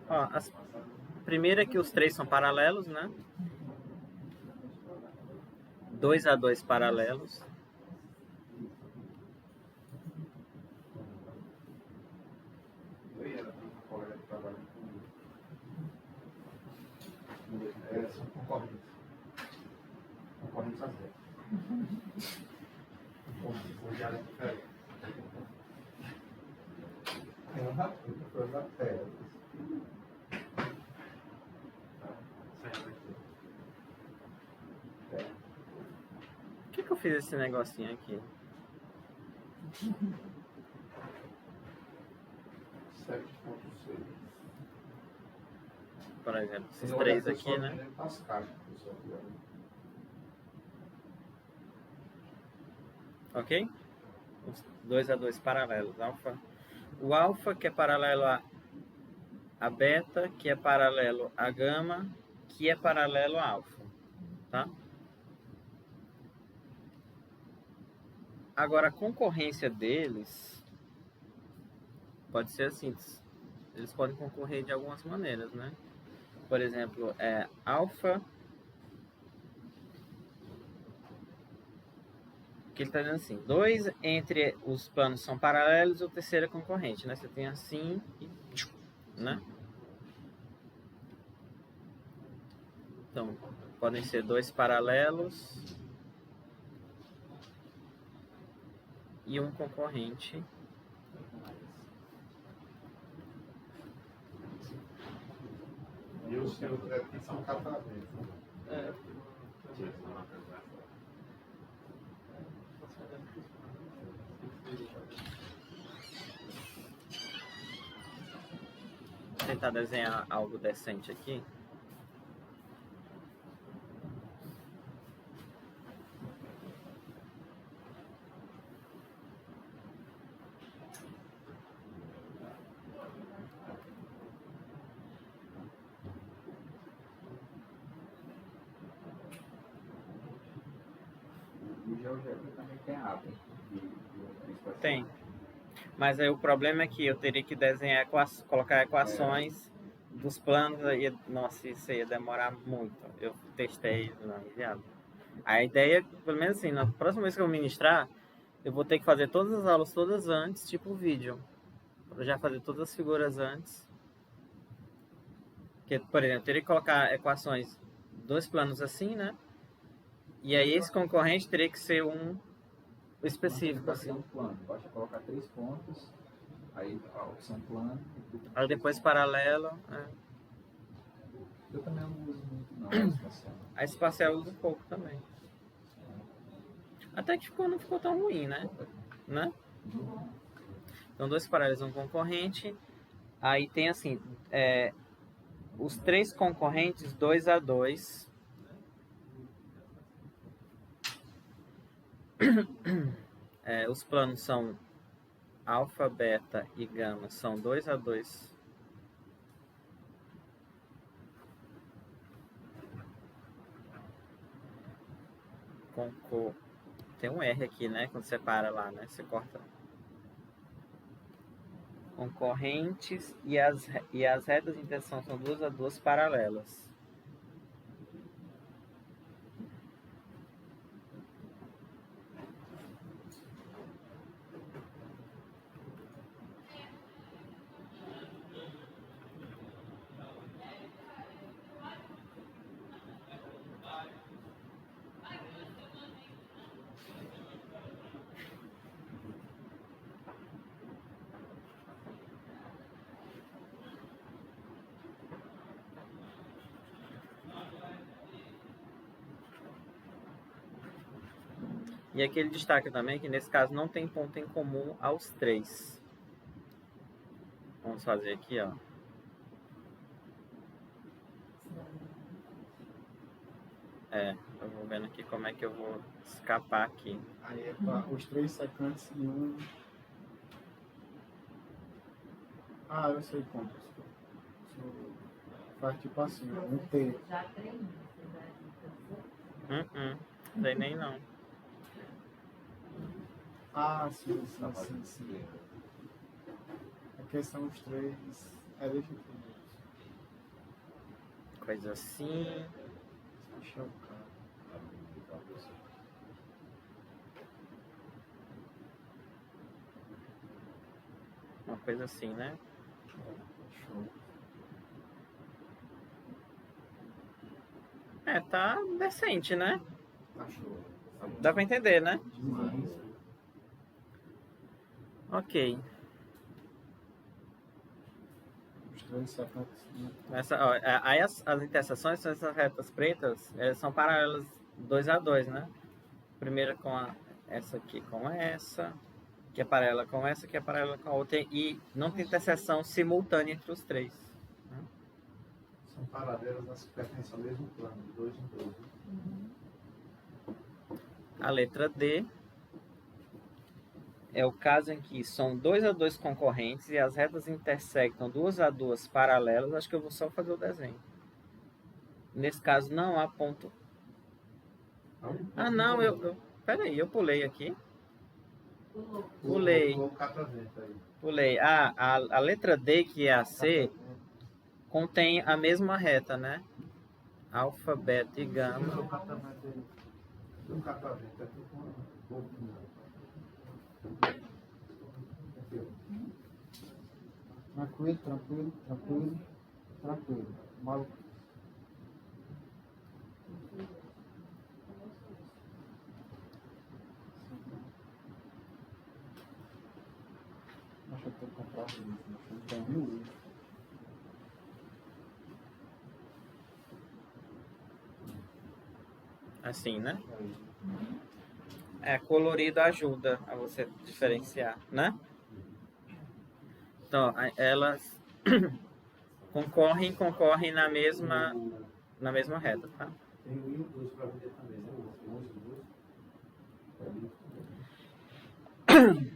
Ó, primeiro é que os 3 são paralelos, né? 2 a 2 paralelos. São concorrentes. Concorrentes a zero. Olhar é diferente. Por que eu fiz esse negocinho aqui? 7.6. Por exemplo, esses 3 aqui, né? As caixas, pessoal. Ok? Os 2 a 2 paralelos. Alfa. O alfa, que é paralelo a beta, que é paralelo a gama, que é paralelo a alfa. Tá? Agora, a concorrência deles pode ser assim. Eles podem concorrer de algumas maneiras, né? Por exemplo, alfa. Que ele está dizendo assim: 2 entre os planos são paralelos, o terceiro é concorrente, né? Você tem assim e né? Então, podem ser 2 paralelos e um concorrente. E os que aqui são catavento. Vou tentar desenhar algo decente aqui. O GeoGebra também tem aba. Tem. Mas aí o problema é que eu teria que desenhar, colocar equações dos planos. Nossa, isso ia demorar muito. Eu testei, não, viado. A ideia, pelo menos assim, na próxima vez que eu ministrar, eu vou ter que fazer todas as aulas todas antes, tipo vídeo. Para já fazer todas as figuras antes. Porque, por exemplo, eu teria que colocar equações, 2 planos assim, né? E aí esse concorrente teria que ser um específico, assim. Um plano. Basta colocar 3 pontos, aí a opção plano. Aí depois paralelo. Eu também não uso muito não, a espacial. A espacial eu uso pouco também. Até que não ficou tão ruim, né? Então 2 paralelos um concorrente. Aí tem assim, os 3 concorrentes 2 a 2. Os planos são alfa, beta e gama são 2 a 2. Tem um R aqui, né? Quando você para lá, né? Você corta. Concorrentes e as retas de interseção são 2 a 2 paralelas. E aqui ele destaca também que nesse caso não tem ponto em comum aos três. Vamos fazer aqui, ó. Eu vou vendo aqui como é que eu vou escapar aqui. Aí é para os 3 secantes e um. Ah, eu sei como. Faz tipo assim, um T. Já tem, Sei nem não. Ah, sim. Aqui são os 3. Deixa eu ver. Coisa assim. Deixa eu ver. Uma coisa assim, né? Show. Tá decente, né? Tá show. Dá pra entender, né? Demais. Ok. Os 3 secantes. Aí as interseções são essas retas pretas, elas são paralelas 2 a 2, né? Primeira com essa aqui com essa, que é paralela com essa, que é paralela com a outra. E não tem interseção simultânea entre os três. São paralelas, mas pertencem ao mesmo plano, de 2 em 2. A letra D é o caso em que são 2 a 2 concorrentes e as retas intersectam 2 a 2 paralelas. Acho que eu vou só fazer o desenho. Nesse caso não há ponto. Não, peraí, eu pulei aqui. Pulei. Pulei. A letra D, que é a C, contém a mesma reta, né? Alfa, beta e gama. Um catavento aqui com um pouquinho. Tranquilo. Mal. Acho que eu tenho que comprar isso. Não tem nenhum. Assim, né? Colorido ajuda a você diferenciar, né? Então, elas concorrem na mesma reta, tá? Tem o 1 e o 2 para vender também, né? O 11 e o 2.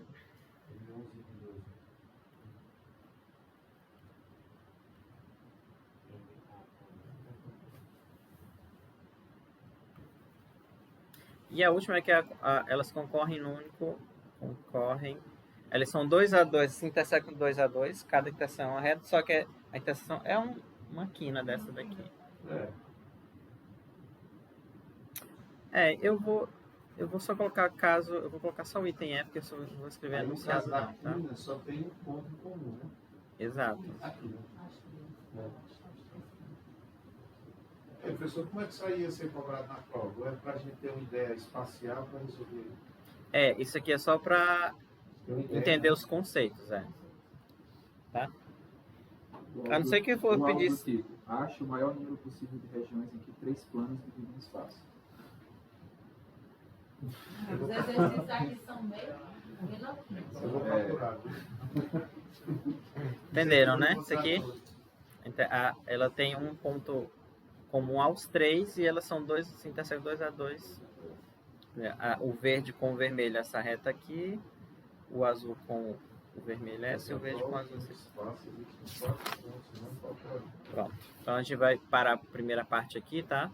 E a última é que elas concorrem no único. Elas são 2 a 2, se intersectam 2 a 2, cada interseção é uma reta, só que a interseção é uma quina dessa daqui. Eu vou só colocar eu vou colocar só o item E, porque eu só vou escrever anunciado não, tá? Só tem um ponto em comum, né? Exato. Aqui, né? Professor, como é que isso aí ia ser cobrado na prova? Ou é para a gente ter uma ideia espacial para resolver? Isso aqui é só para entender os conceitos, tá? A não ser que for pedir... Tipo, ache o maior número possível de regiões em que 3 planos dividem o espaço. Os exercícios aqui são meio. Eu vou procurar. Entenderam, né? Isso aqui, ela tem um ponto comum aos 3 e elas são se intersectam 2 a 2. O verde com o vermelho, essa reta aqui. O azul com O vermelho é essa, eu vejo com azul. Espaço, existem 4 pontos, não falta. Pronto. Então a gente vai parar a primeira parte aqui, tá?